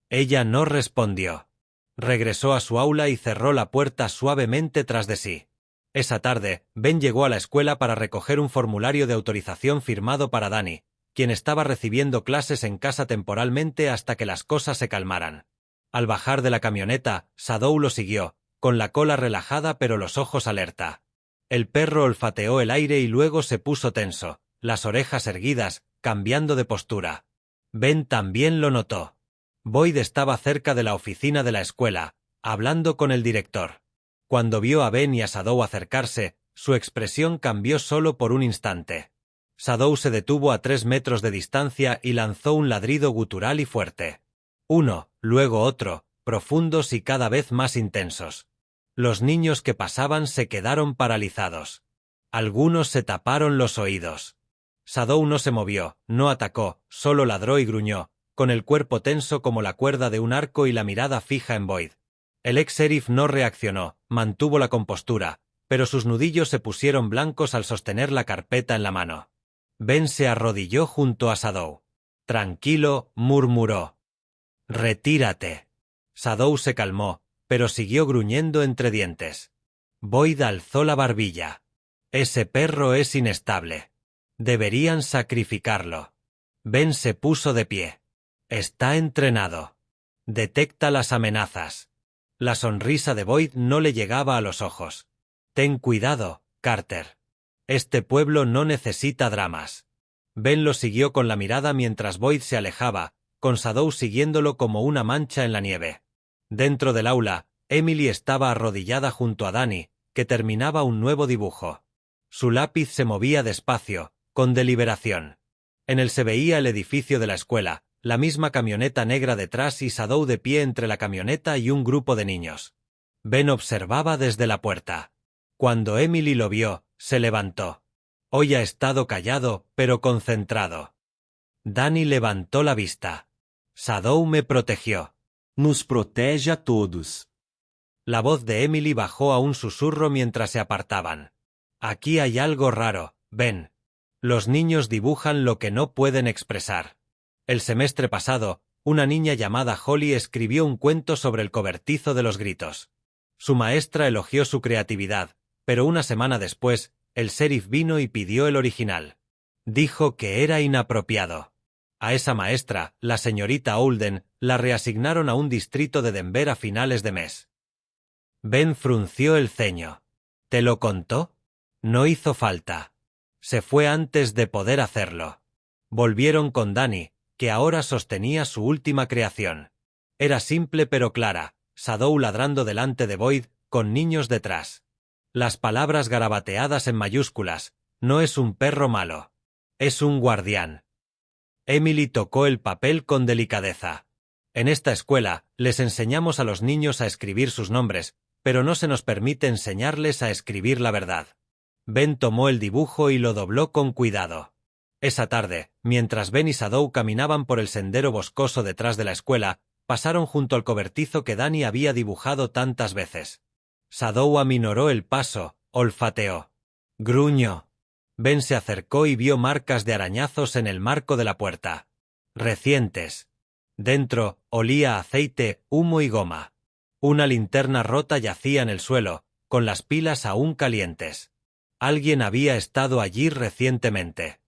Ella no respondió. Regresó a su aula y cerró la puerta suavemente tras de sí. Esa tarde, Ben llegó a la escuela para recoger un formulario de autorización firmado para Danny, quien estaba recibiendo clases en casa temporalmente hasta que las cosas se calmaran. Al bajar de la camioneta, Shadow lo siguió, con la cola relajada pero los ojos alerta. El perro olfateó el aire y luego se puso tenso, las orejas erguidas, cambiando de postura. Ben también lo notó. Boyd estaba cerca de la oficina de la escuela, hablando con el director. Cuando vio a Ben y a Shadow acercarse, su expresión cambió solo por un instante. Shadow se detuvo a 3 metros de distancia y lanzó un ladrido gutural y fuerte. Uno, luego otro, profundos y cada vez más intensos. Los niños que pasaban se quedaron paralizados. Algunos se taparon los oídos. Shadow no se movió, no atacó, solo ladró y gruñó, con el cuerpo tenso como la cuerda de un arco y la mirada fija en Boyd. El ex-sheriff no reaccionó, mantuvo la compostura, pero sus nudillos se pusieron blancos al sostener la carpeta en la mano. Ben se arrodilló junto a Shadow. Tranquilo, murmuró. Retírate. Shadow se calmó, pero siguió gruñendo entre dientes. Boyd alzó la barbilla. Ese perro es inestable. Deberían sacrificarlo. Ben se puso de pie. Está entrenado. Detecta las amenazas. La sonrisa de Boyd no le llegaba a los ojos. Ten cuidado, Carter. Este pueblo no necesita dramas. Ben lo siguió con la mirada mientras Boyd se alejaba, con Shadow siguiéndolo como una mancha en la nieve. Dentro del aula, Emily estaba arrodillada junto a Danny, que terminaba un nuevo dibujo. Su lápiz se movía despacio, con deliberación. En él se veía el edificio de la escuela, la misma camioneta negra detrás y Shadow de pie entre la camioneta y un grupo de niños. Ben observaba desde la puerta. Cuando Emily lo vio, se levantó. Hoy ha estado callado, pero concentrado. Danny levantó la vista. Shadow me protegió. Nos protege a todos. La voz de Emily bajó a un susurro mientras se apartaban. Aquí hay algo raro, Ben. Los niños dibujan lo que no pueden expresar. El semestre pasado, una niña llamada Holly escribió un cuento sobre el cobertizo de los gritos. Su maestra elogió su creatividad, pero una semana después, el sheriff vino y pidió el original. Dijo que era inapropiado. A esa maestra, la señorita Holden, la reasignaron a un distrito de Denver a finales de mes. Ben frunció el ceño. ¿Te lo contó? No hizo falta. Se fue antes de poder hacerlo. Volvieron con Danny, que ahora sostenía su última creación. Era simple pero clara, Shadow ladrando delante de Boyd, con niños detrás. Las palabras garabateadas en mayúsculas, no es un perro malo. Es un guardián. Emily tocó el papel con delicadeza. En esta escuela, les enseñamos a los niños a escribir sus nombres, pero no se nos permite enseñarles a escribir la verdad. Ben tomó el dibujo y lo dobló con cuidado. Esa tarde, mientras Ben y Shadow caminaban por el sendero boscoso detrás de la escuela, pasaron junto al cobertizo que Danny había dibujado tantas veces. Shadow aminoró el paso, olfateó. Gruñó. Ben se acercó y vio marcas de arañazos en el marco de la puerta. Recientes. Dentro, olía a aceite, humo y goma. Una linterna rota yacía en el suelo, con las pilas aún calientes. Alguien había estado allí recientemente.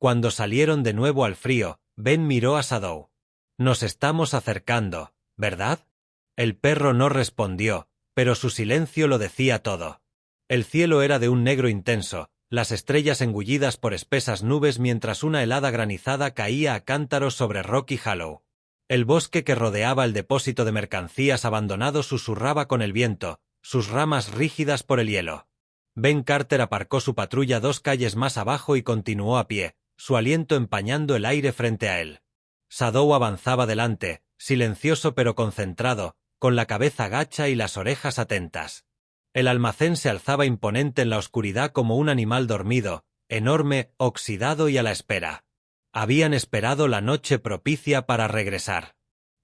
Cuando salieron de nuevo al frío, Ben miró a Shadow. Nos estamos acercando, ¿verdad? El perro no respondió, pero su silencio lo decía todo. El cielo era de un negro intenso, las estrellas engullidas por espesas nubes mientras una helada granizada caía a cántaros sobre Rocky Hollow. El bosque que rodeaba el depósito de mercancías abandonado susurraba con el viento, sus ramas rígidas por el hielo. Ben Carter aparcó su patrulla 2 calles más abajo y continuó a pie, su aliento empañando el aire frente a él. Shadow avanzaba delante, silencioso pero concentrado, con la cabeza gacha y las orejas atentas. El almacén se alzaba imponente en la oscuridad como un animal dormido, enorme, oxidado y a la espera. Habían esperado la noche propicia para regresar.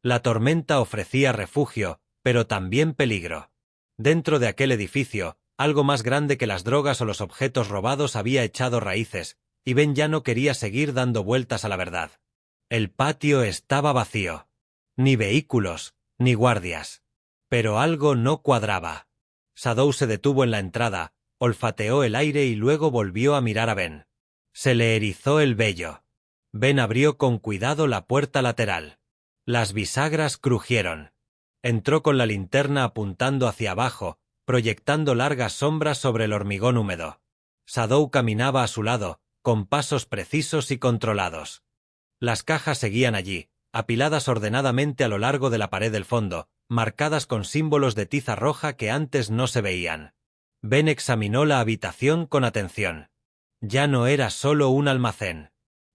La tormenta ofrecía refugio, pero también peligro. Dentro de aquel edificio, algo más grande que las drogas o los objetos robados había echado raíces, y Ben ya no quería seguir dando vueltas a la verdad. El patio estaba vacío. Ni vehículos, ni guardias. Pero algo no cuadraba. Shadow se detuvo en la entrada, olfateó el aire y luego volvió a mirar a Ben. Se le erizó el vello. Ben abrió con cuidado la puerta lateral. Las bisagras crujieron. Entró con la linterna apuntando hacia abajo, proyectando largas sombras sobre el hormigón húmedo. Shadow caminaba a su lado, con pasos precisos y controlados. Las cajas seguían allí, apiladas ordenadamente a lo largo de la pared del fondo, marcadas con símbolos de tiza roja que antes no se veían. Ben examinó la habitación con atención. Ya no era solo un almacén.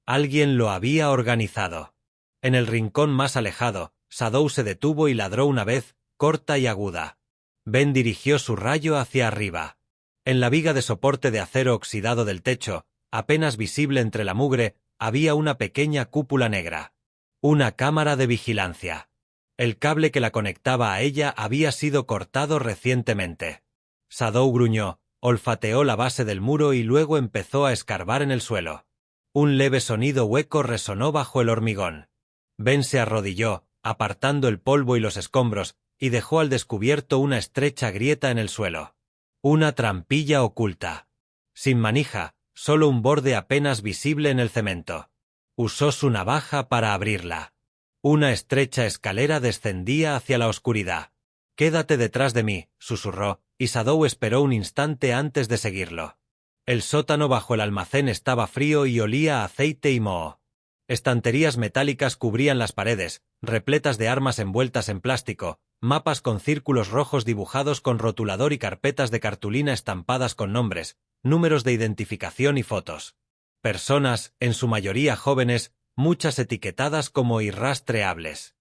Alguien lo había organizado. En el rincón más alejado, Shadow se detuvo y ladró una vez, corta y aguda. Ben dirigió su rayo hacia arriba. En la viga de soporte de acero oxidado del techo, apenas visible entre la mugre, había una pequeña cúpula negra. Una cámara de vigilancia. El cable que la conectaba a ella había sido cortado recientemente. Shadow gruñó, olfateó la base del muro y luego empezó a escarbar en el suelo. Un leve sonido hueco resonó bajo el hormigón. Ben se arrodilló, apartando el polvo y los escombros, y dejó al descubierto una estrecha grieta en el suelo. Una trampilla oculta. Sin manija, solo un borde apenas visible en el cemento. Usó su navaja para abrirla. Una estrecha escalera descendía hacia la oscuridad. «Quédate detrás de mí», susurró, y Shadow esperó un instante antes de seguirlo. El sótano bajo el almacén estaba frío y olía a aceite y moho. Estanterías metálicas cubrían las paredes, repletas de armas envueltas en plástico, mapas con círculos rojos dibujados con rotulador y carpetas de cartulina estampadas con nombres, números de identificación y fotos. Personas, en su mayoría jóvenes, muchas etiquetadas como irrastreables.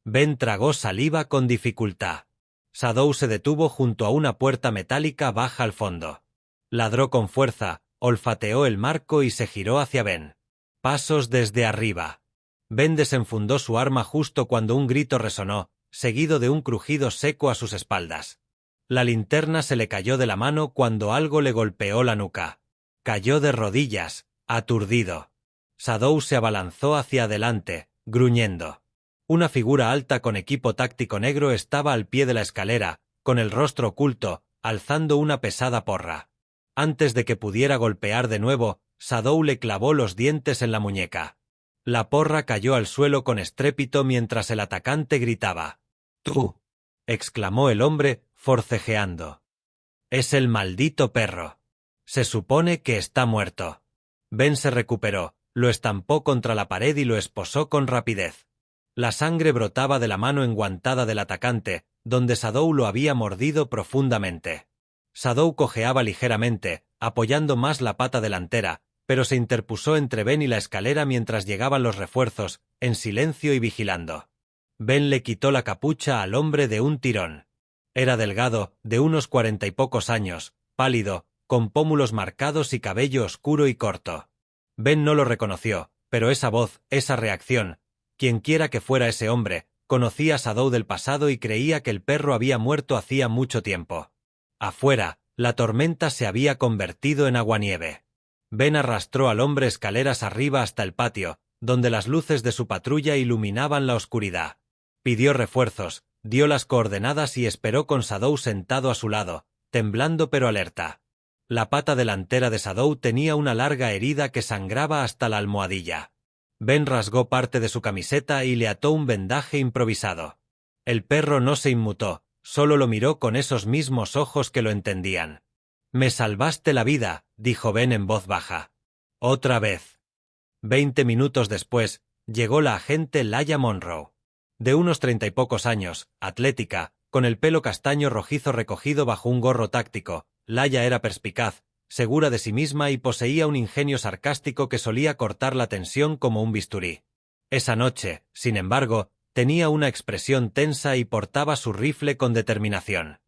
Ben tragó saliva con dificultad. Shadow se detuvo junto a una puerta metálica baja al fondo. Ladró con fuerza, olfateó el marco y se giró hacia Ben. Pasos desde arriba. Ben desenfundó su arma justo cuando un grito resonó, seguido de un crujido seco a sus espaldas. La linterna se le cayó de la mano cuando algo le golpeó la nuca. Cayó de rodillas, aturdido. Shadow se abalanzó hacia adelante, gruñendo. Una figura alta con equipo táctico negro estaba al pie de la escalera, con el rostro oculto, alzando una pesada porra. Antes de que pudiera golpear de nuevo, Shadow le clavó los dientes en la muñeca. La porra cayó al suelo con estrépito mientras el atacante gritaba. «¡Tú!», exclamó el hombre, forcejeando. «Es el maldito perro. Se supone que está muerto». Ben se recuperó, lo estampó contra la pared y lo esposó con rapidez. La sangre brotaba de la mano enguantada del atacante, donde Shadow lo había mordido profundamente. Shadow cojeaba ligeramente, apoyando más la pata delantera, pero se interpuso entre Ben y la escalera mientras llegaban los refuerzos, en silencio y vigilando. Ben le quitó la capucha al hombre de un tirón. Era delgado, de unos 40 y pocos años, pálido, con pómulos marcados y cabello oscuro y corto. Ben no lo reconoció, pero esa voz, esa reacción, quienquiera que fuera ese hombre, conocía a Shadow del pasado y creía que el perro había muerto hacía mucho tiempo. Afuera, la tormenta se había convertido en aguanieve. Ben arrastró al hombre escaleras arriba hasta el patio, donde las luces de su patrulla iluminaban la oscuridad. Pidió refuerzos, dio las coordenadas y esperó con Shadow sentado a su lado, temblando pero alerta. La pata delantera de Shadow tenía una larga herida que sangraba hasta la almohadilla. Ben rasgó parte de su camiseta y le ató un vendaje improvisado. El perro no se inmutó, solo lo miró con esos mismos ojos que lo entendían. «Me salvaste la vida», dijo Ben en voz baja. «Otra vez». 20 minutos después, llegó la agente Laia Monroe. De unos 30 y pocos años, atlética, con el pelo castaño rojizo recogido bajo un gorro táctico, Laia era perspicaz, segura de sí misma y poseía un ingenio sarcástico que solía cortar la tensión como un bisturí. Esa noche, sin embargo, tenía una expresión tensa y portaba su rifle con determinación.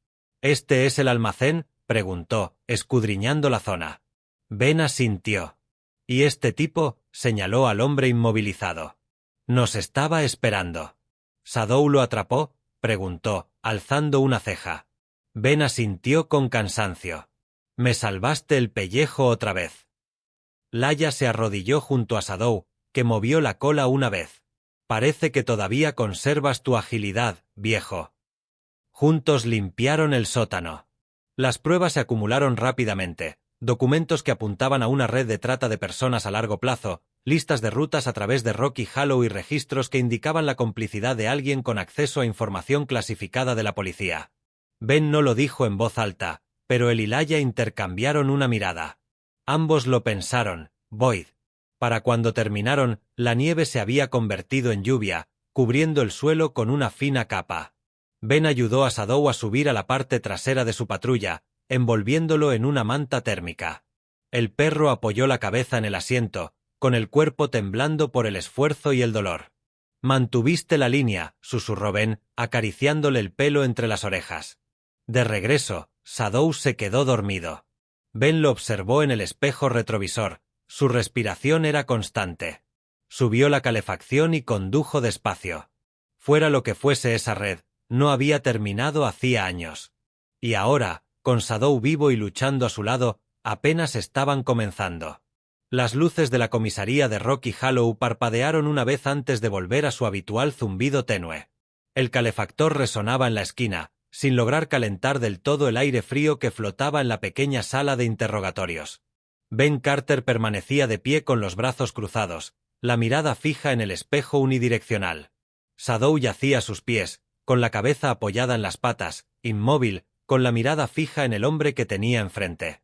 «¿Este es el almacén?», preguntó, escudriñando la zona. Ben asintió. «¿Y este tipo?», señaló al hombre inmovilizado. «Nos estaba esperando». «¿Shadow lo atrapó?», preguntó, alzando una ceja. Ben asintió con cansancio. «Me salvaste el pellejo otra vez». Laia se arrodilló junto a Shadow, que movió la cola una vez. «Parece que todavía conservas tu agilidad, viejo». Juntos limpiaron el sótano. Las pruebas se acumularon rápidamente, documentos que apuntaban a una red de trata de personas a largo plazo, listas de rutas a través de Rocky Hollow y registros que indicaban la complicidad de alguien con acceso a información clasificada de la policía. Ben no lo dijo en voz alta, pero él y Laia intercambiaron una mirada. Ambos lo pensaron, Boyd. Para cuando terminaron, la nieve se había convertido en lluvia, cubriendo el suelo con una fina capa. Ben ayudó a Shadow a subir a la parte trasera de su patrulla, envolviéndolo en una manta térmica. El perro apoyó la cabeza en el asiento, con el cuerpo temblando por el esfuerzo y el dolor. «Mantuviste la línea», susurró Ben, acariciándole el pelo entre las orejas. De regreso, Shadow se quedó dormido. Ben lo observó en el espejo retrovisor. Su respiración era constante. Subió la calefacción y condujo despacio. Fuera lo que fuese esa red, no había terminado hacía años. Y ahora, con Shadow vivo y luchando a su lado, apenas estaban comenzando. Las luces de la comisaría de Rocky Hollow parpadearon una vez antes de volver a su habitual zumbido tenue. El calefactor resonaba en la esquina, sin lograr calentar del todo el aire frío que flotaba en la pequeña sala de interrogatorios. Ben Carter permanecía de pie con los brazos cruzados, la mirada fija en el espejo unidireccional. Shadow yacía a sus pies, con la cabeza apoyada en las patas, inmóvil, con la mirada fija en el hombre que tenía enfrente.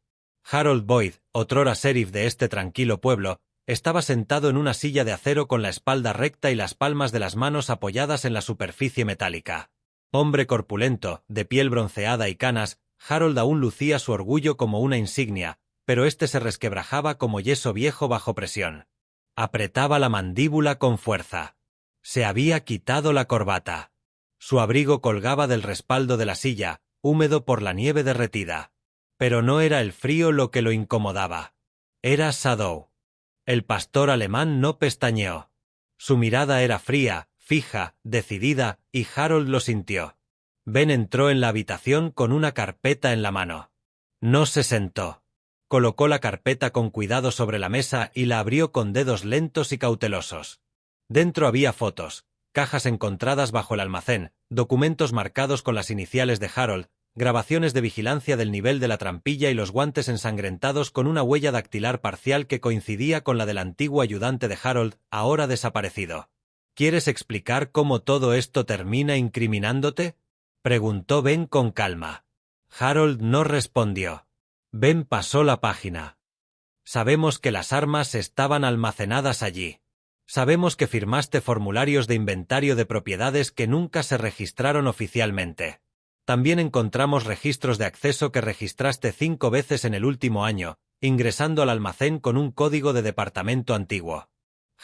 Harold Boyd, otrora sheriff de este tranquilo pueblo, estaba sentado en una silla de acero con la espalda recta y las palmas de las manos apoyadas en la superficie metálica. Hombre corpulento, de piel bronceada y canas, Harold aún lucía su orgullo como una insignia, pero éste se resquebrajaba como yeso viejo bajo presión. Apretaba la mandíbula con fuerza. Se había quitado la corbata. Su abrigo colgaba del respaldo de la silla, húmedo por la nieve derretida. Pero no era el frío lo que lo incomodaba. Era Shadow. El pastor alemán no pestañeó. Su mirada era fría, fija, decidida, y Harold lo sintió. Ben entró en la habitación con una carpeta en la mano. No se sentó. Colocó la carpeta con cuidado sobre la mesa y la abrió con dedos lentos y cautelosos. Dentro había fotos, cajas encontradas bajo el almacén, documentos marcados con las iniciales de Harold, grabaciones de vigilancia del nivel de la trampilla y los guantes ensangrentados con una huella dactilar parcial que coincidía con la del antiguo ayudante de Harold, ahora desaparecido. ¿Quieres explicar cómo todo esto termina incriminándote?, preguntó Ben con calma. Harold no respondió. Ben pasó la página. Sabemos que las armas estaban almacenadas allí. Sabemos que firmaste formularios de inventario de propiedades que nunca se registraron oficialmente. También encontramos registros de acceso que registraste 5 veces en el último año, ingresando al almacén con un código de departamento antiguo.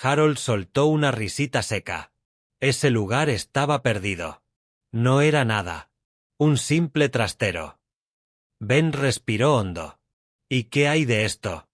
Harold soltó una risita seca. Ese lugar estaba perdido. No era nada. Un simple trastero. Ben respiró hondo. ¿Y qué hay de esto?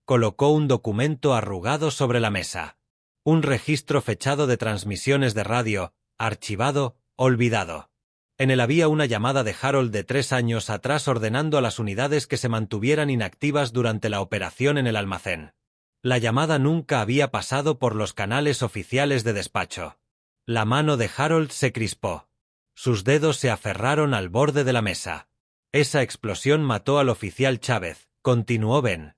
Colocó un documento arrugado sobre la mesa. Un registro fechado de transmisiones de radio, archivado, olvidado. En él había una llamada de Harold de 3 años atrás ordenando a las unidades que se mantuvieran inactivas durante la operación en el almacén. La llamada nunca había pasado por los canales oficiales de despacho. La mano de Harold se crispó. Sus dedos se aferraron al borde de la mesa. Esa explosión mató al oficial Chávez, continuó Ben.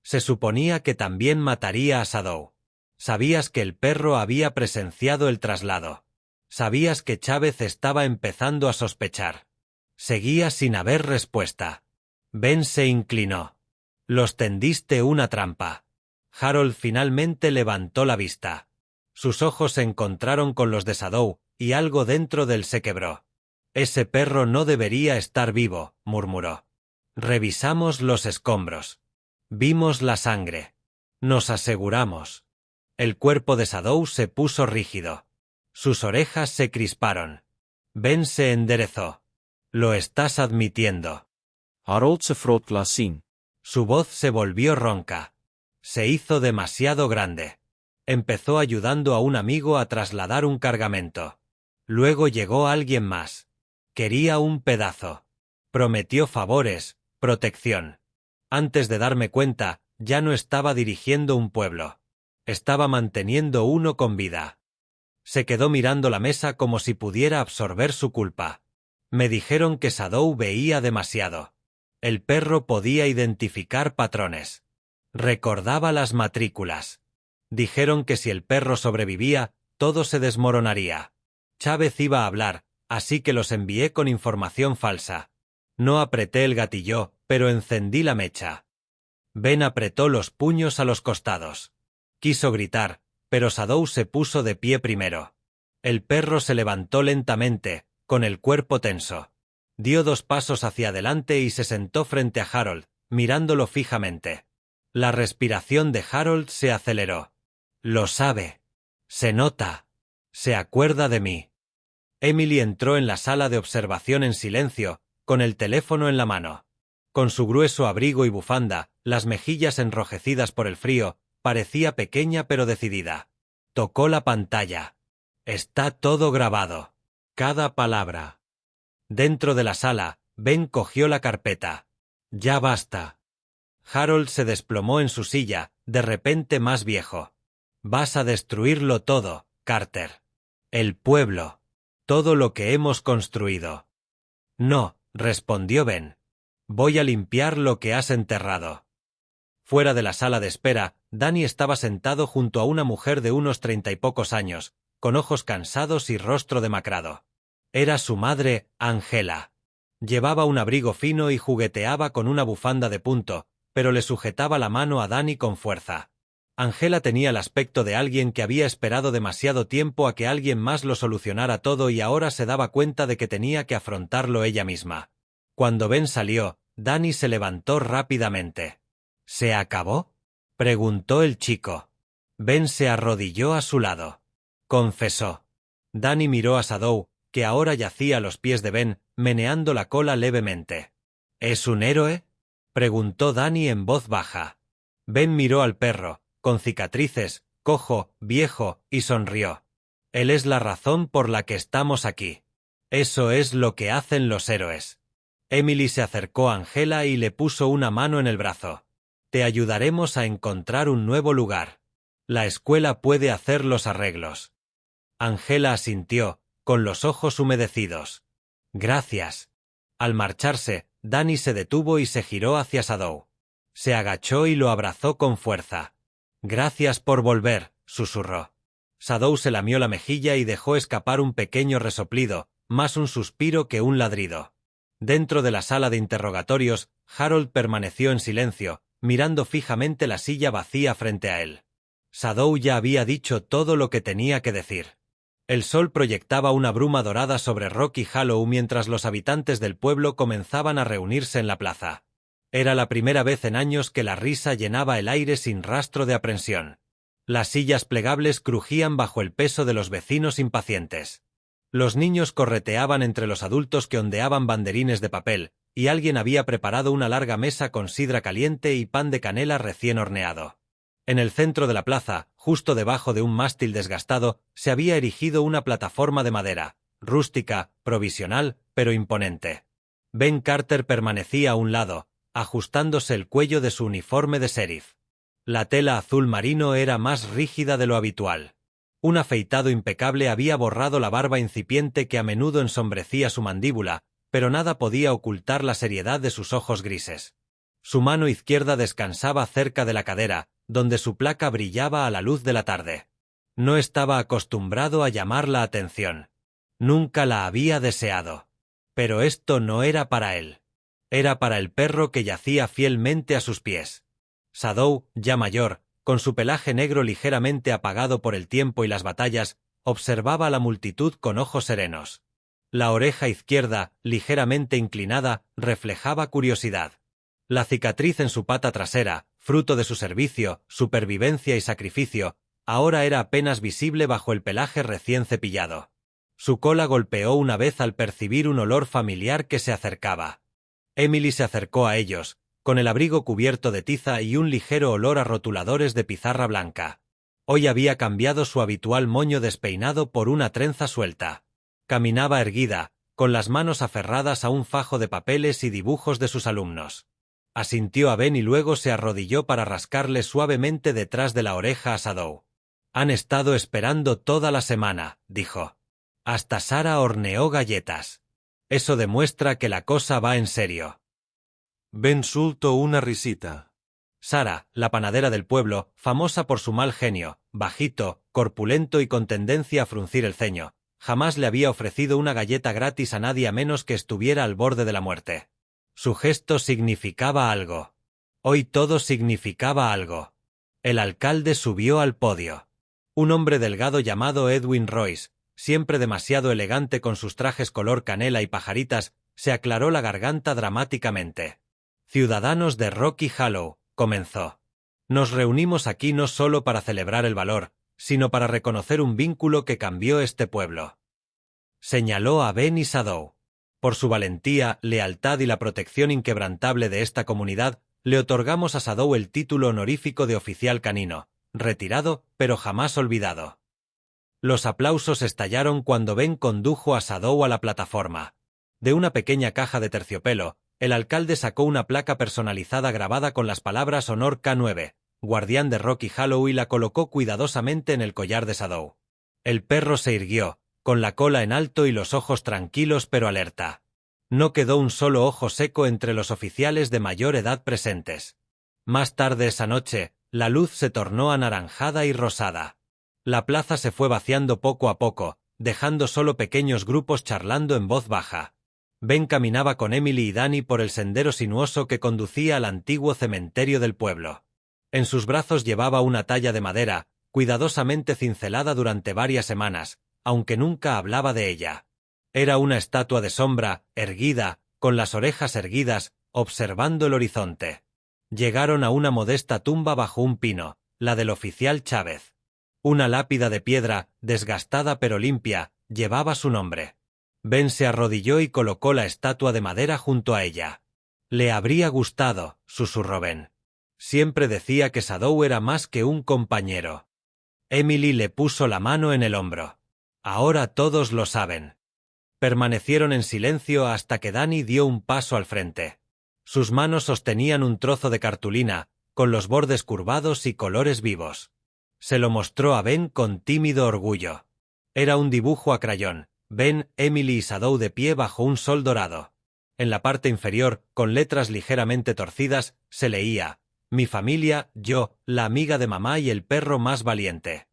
Se suponía que también mataría a Shadow. Sabías que el perro había presenciado el traslado. Sabías que Chávez estaba empezando a sospechar. Seguía sin haber respuesta. Ben se inclinó. Los tendiste una trampa. Harold finalmente levantó la vista. Sus ojos se encontraron con los de Shadow, y algo dentro de él se quebró. Ese perro no debería estar vivo, murmuró. Revisamos los escombros. Vimos la sangre. Nos aseguramos. El cuerpo de Shadow se puso rígido. Sus orejas se crisparon. Ben se enderezó. Lo estás admitiendo. Harold se frot la sin. Su voz se volvió ronca. Se hizo demasiado grande. Empezó ayudando a un amigo a trasladar un cargamento. Luego llegó alguien más. Quería un pedazo. Prometió favores, protección. Antes de darme cuenta, ya no estaba dirigiendo un pueblo. Estaba manteniendo uno con vida. Se quedó mirando la mesa como si pudiera absorber su culpa. Me dijeron que Shadow veía demasiado. El perro podía identificar patrones. Recordaba las matrículas. Dijeron que si el perro sobrevivía, todo se desmoronaría. Chávez iba a hablar, así que los envié con información falsa. No apreté el gatillo, pero encendí la mecha. Ben apretó los puños a los costados. Quiso gritar, pero Shadow se puso de pie primero. El perro se levantó lentamente, con el cuerpo tenso. Dio 2 pasos hacia adelante y se sentó frente a Harold, mirándolo fijamente. La respiración de Harold se aceleró. Lo sabe. Se nota. Se acuerda de mí. Emily entró en la sala de observación en silencio, con el teléfono en la mano. Con su grueso abrigo y bufanda, las mejillas enrojecidas por el frío, parecía pequeña pero decidida. Tocó la pantalla. Está todo grabado. Cada palabra. Dentro de la sala, Ben cogió la carpeta. Ya basta. Harold se desplomó en su silla, de repente más viejo. Vas a destruirlo todo, Carter. El pueblo. Todo lo que hemos construido. No, respondió Ben. Voy a limpiar lo que has enterrado. Fuera de la sala de espera, Danny estaba sentado junto a una mujer de unos 30 y pocos años, con ojos cansados y rostro demacrado. Era su madre, Angela. Llevaba un abrigo fino y jugueteaba con una bufanda de punto, pero le sujetaba la mano a Danny con fuerza. Angela tenía el aspecto de alguien que había esperado demasiado tiempo a que alguien más lo solucionara todo y ahora se daba cuenta de que tenía que afrontarlo ella misma. Cuando Ben salió, Danny se levantó rápidamente. ¿Se acabó?, preguntó el chico. Ben se arrodilló a su lado. Confesó. Danny miró a Shadow, que ahora yacía a los pies de Ben, meneando la cola levemente. ¿Es un héroe?, preguntó Danny en voz baja. Ben miró al perro, con cicatrices, cojo, viejo, y sonrió. Él es la razón por la que estamos aquí. Eso es lo que hacen los héroes. Emily se acercó a Angela y le puso una mano en el brazo. Te ayudaremos a encontrar un nuevo lugar. La escuela puede hacer los arreglos. Angela asintió, con los ojos humedecidos. Gracias. Al marcharse, Danny se detuvo y se giró hacia Shadow. Se agachó y lo abrazó con fuerza. Gracias por volver, susurró. Shadow se lamió la mejilla y dejó escapar un pequeño resoplido, más un suspiro que un ladrido. Dentro de la sala de interrogatorios, Harold permaneció en silencio, mirando fijamente la silla vacía frente a él. Shadow ya había dicho todo lo que tenía que decir. El sol proyectaba una bruma dorada sobre Rocky Hollow mientras los habitantes del pueblo comenzaban a reunirse en la plaza. Era la primera vez en años que la risa llenaba el aire sin rastro de aprensión. Las sillas plegables crujían bajo el peso de los vecinos impacientes. Los niños correteaban entre los adultos que ondeaban banderines de papel, y alguien había preparado una larga mesa con sidra caliente y pan de canela recién horneado. En el centro de la plaza, justo debajo de un mástil desgastado, se había erigido una plataforma de madera, rústica, provisional, pero imponente. Ben Carter permanecía a un lado, ajustándose el cuello de su uniforme de sheriff. La tela azul marino era más rígida de lo habitual. Un afeitado impecable había borrado la barba incipiente que a menudo ensombrecía su mandíbula, pero nada podía ocultar la seriedad de sus ojos grises. Su mano izquierda descansaba cerca de la cadera, donde su placa brillaba a la luz de la tarde. No estaba acostumbrado a llamar la atención. Nunca la había deseado. Pero esto no era para él. Era para el perro que yacía fielmente a sus pies. Shadow, ya mayor, con su pelaje negro ligeramente apagado por el tiempo y las batallas, observaba a la multitud con ojos serenos. La oreja izquierda, ligeramente inclinada, reflejaba curiosidad. La cicatriz en su pata trasera, fruto de su servicio, supervivencia y sacrificio, ahora era apenas visible bajo el pelaje recién cepillado. Su cola golpeó una vez al percibir un olor familiar que se acercaba. Emily se acercó a ellos, con el abrigo cubierto de tiza y un ligero olor a rotuladores de pizarra blanca. Hoy había cambiado su habitual moño despeinado por una trenza suelta. Caminaba erguida, con las manos aferradas a un fajo de papeles y dibujos de sus alumnos. Asintió a Ben y luego se arrodilló para rascarle suavemente detrás de la oreja a Shadow. «Han estado esperando toda la semana», dijo. «Hasta Sara horneó galletas. Eso demuestra que la cosa va en serio». Ben soltó una risita. Sara, la panadera del pueblo, famosa por su mal genio, bajito, corpulento y con tendencia a fruncir el ceño, jamás le había ofrecido una galleta gratis a nadie a menos que estuviera al borde de la muerte. Su gesto significaba algo. Hoy todo significaba algo. El alcalde subió al podio. Un hombre delgado llamado Edwin Royce, siempre demasiado elegante con sus trajes color canela y pajaritas, se aclaró la garganta dramáticamente. «Ciudadanos de Rocky Hollow», comenzó. «Nos reunimos aquí no solo para celebrar el valor, sino para reconocer un vínculo que cambió este pueblo». Señaló a Ben y Shadow. Por su valentía, lealtad y la protección inquebrantable de esta comunidad, le otorgamos a Shadow el título honorífico de oficial canino, retirado, pero jamás olvidado. Los aplausos estallaron cuando Ben condujo a Shadow a la plataforma. De una pequeña caja de terciopelo, el alcalde sacó una placa personalizada grabada con las palabras Honor K9, guardián de Rocky Hollow, y la colocó cuidadosamente en el collar de Shadow. El perro se irguió, con la cola en alto y los ojos tranquilos pero alerta. No quedó un solo ojo seco entre los oficiales de mayor edad presentes. Más tarde esa noche, la luz se tornó anaranjada y rosada. La plaza se fue vaciando poco a poco, dejando solo pequeños grupos charlando en voz baja. Ben caminaba con Emily y Danny por el sendero sinuoso que conducía al antiguo cementerio del pueblo. En sus brazos llevaba una talla de madera, cuidadosamente cincelada durante varias semanas, aunque nunca hablaba de ella. Era una estatua de sombra, erguida, con las orejas erguidas, observando el horizonte. Llegaron a una modesta tumba bajo un pino, la del oficial Chávez. Una lápida de piedra, desgastada pero limpia, llevaba su nombre. Ben se arrodilló y colocó la estatua de madera junto a ella. «Le habría gustado», susurró Ben. «Siempre decía que Shadow era más que un compañero». Emily le puso la mano en el hombro. «Ahora todos lo saben». Permanecieron en silencio hasta que Danny dio un paso al frente. Sus manos sostenían un trozo de cartulina, con los bordes curvados y colores vivos. Se lo mostró a Ben con tímido orgullo. Era un dibujo a crayón. Ben, Emily y Shadow de pie bajo un sol dorado. En la parte inferior, con letras ligeramente torcidas, se leía: «Mi familia, yo, la amiga de mamá y el perro más valiente».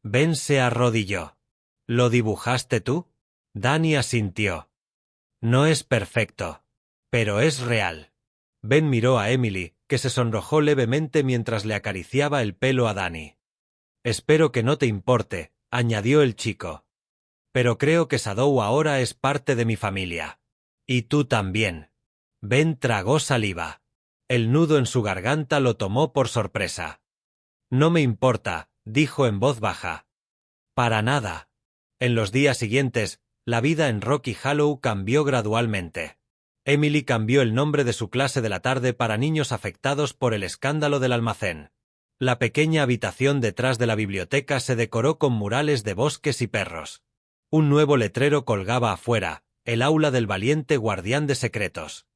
Ben se arrodilló. «¿Lo dibujaste tú?» Danny asintió. «No es perfecto, pero es real». Ben miró a Emily, que se sonrojó levemente mientras le acariciaba el pelo a Danny. «Espero que no te importe», añadió el chico. «Pero creo que Shadow ahora es parte de mi familia. Y tú también». Ben tragó saliva. El nudo en su garganta lo tomó por sorpresa. «No me importa», dijo en voz baja. «Para nada». En los días siguientes, la vida en Rocky Hollow cambió gradualmente. Emily cambió el nombre de su clase de la tarde para niños afectados por el escándalo del almacén. La pequeña habitación detrás de la biblioteca se decoró con murales de bosques y perros. Un nuevo letrero colgaba afuera: «El aula del valiente guardián de secretos».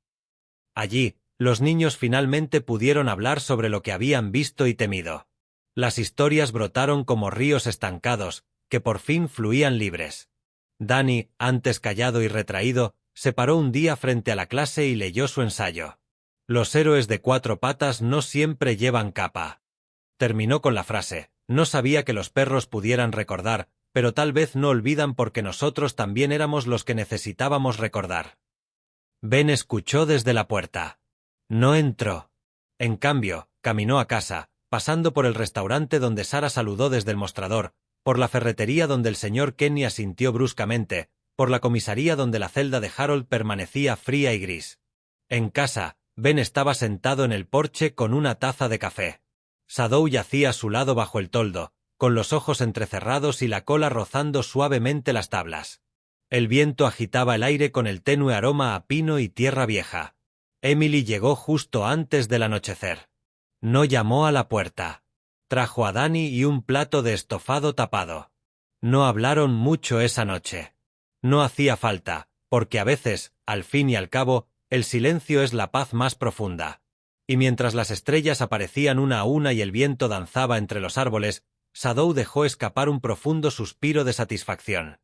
Allí, los niños finalmente pudieron hablar sobre lo que habían visto y temido. Las historias brotaron como ríos estancados, que por fin fluían libres. Danny, antes callado y retraído, se paró un día frente a la clase y leyó su ensayo. Los héroes de 4 patas no siempre llevan capa. Terminó con la frase. No sabía que los perros pudieran recordar, pero tal vez no olvidan porque nosotros también éramos los que necesitábamos recordar. Ben escuchó desde la puerta. No entró. En cambio, caminó a casa, pasando por el restaurante donde Sara saludó desde el mostrador, por la ferretería donde el señor Kenny asintió bruscamente, por la comisaría donde la celda de Harold permanecía fría y gris. En casa, Ben estaba sentado en el porche con una taza de café. Shadow yacía a su lado bajo el toldo, con los ojos entrecerrados y la cola rozando suavemente las tablas. El viento agitaba el aire con el tenue aroma a pino y tierra vieja. Emily llegó justo antes del anochecer. No llamó a la puerta. Trajo a Danny y un plato de estofado tapado. No hablaron mucho esa noche. No hacía falta, porque a veces, al fin y al cabo, el silencio es la paz más profunda. Y mientras las estrellas aparecían una a una y el viento danzaba entre los árboles, Shadow dejó escapar un profundo suspiro de satisfacción.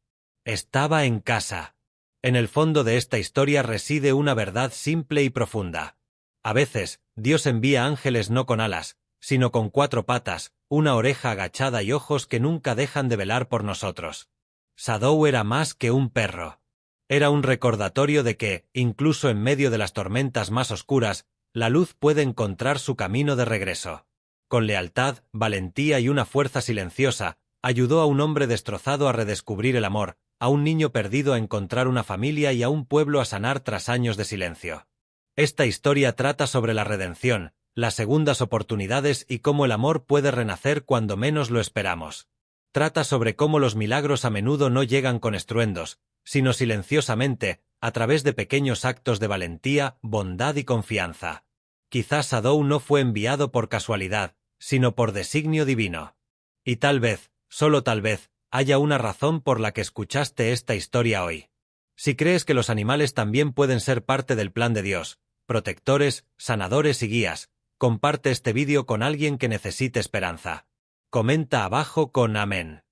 Estaba en casa. En el fondo de esta historia reside una verdad simple y profunda. A veces, Dios envía ángeles no con alas, sino con 4 patas, una oreja agachada y ojos que nunca dejan de velar por nosotros. Shadow era más que un perro. Era un recordatorio de que, incluso en medio de las tormentas más oscuras, la luz puede encontrar su camino de regreso. Con lealtad, valentía y una fuerza silenciosa, ayudó a un hombre destrozado a redescubrir el amor, a un niño perdido a encontrar una familia y a un pueblo a sanar tras años de silencio. Esta historia trata sobre la redención, las segundas oportunidades y cómo el amor puede renacer cuando menos lo esperamos. Trata sobre cómo los milagros a menudo no llegan con estruendos, sino silenciosamente, a través de pequeños actos de valentía, bondad y confianza. Quizás Shadow no fue enviado por casualidad, sino por designio divino. Y tal vez, solo tal vez, haya una razón por la que escuchaste esta historia hoy. Si crees que los animales también pueden ser parte del plan de Dios, protectores, sanadores y guías, comparte este vídeo con alguien que necesite esperanza. Comenta abajo con amén.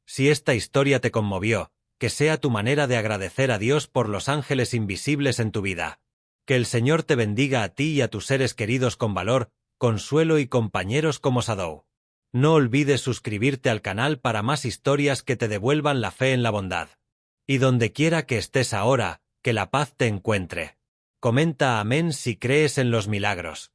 Si esta historia te conmovió, que sea tu manera de agradecer a Dios por los ángeles invisibles en tu vida. Que el Señor te bendiga a ti y a tus seres queridos con valor, consuelo y compañeros como Shadow. No olvides suscribirte al canal para más historias que te devuelvan la fe en la bondad. Y donde quiera que estés ahora, que la paz te encuentre. Comenta amén si crees en los milagros.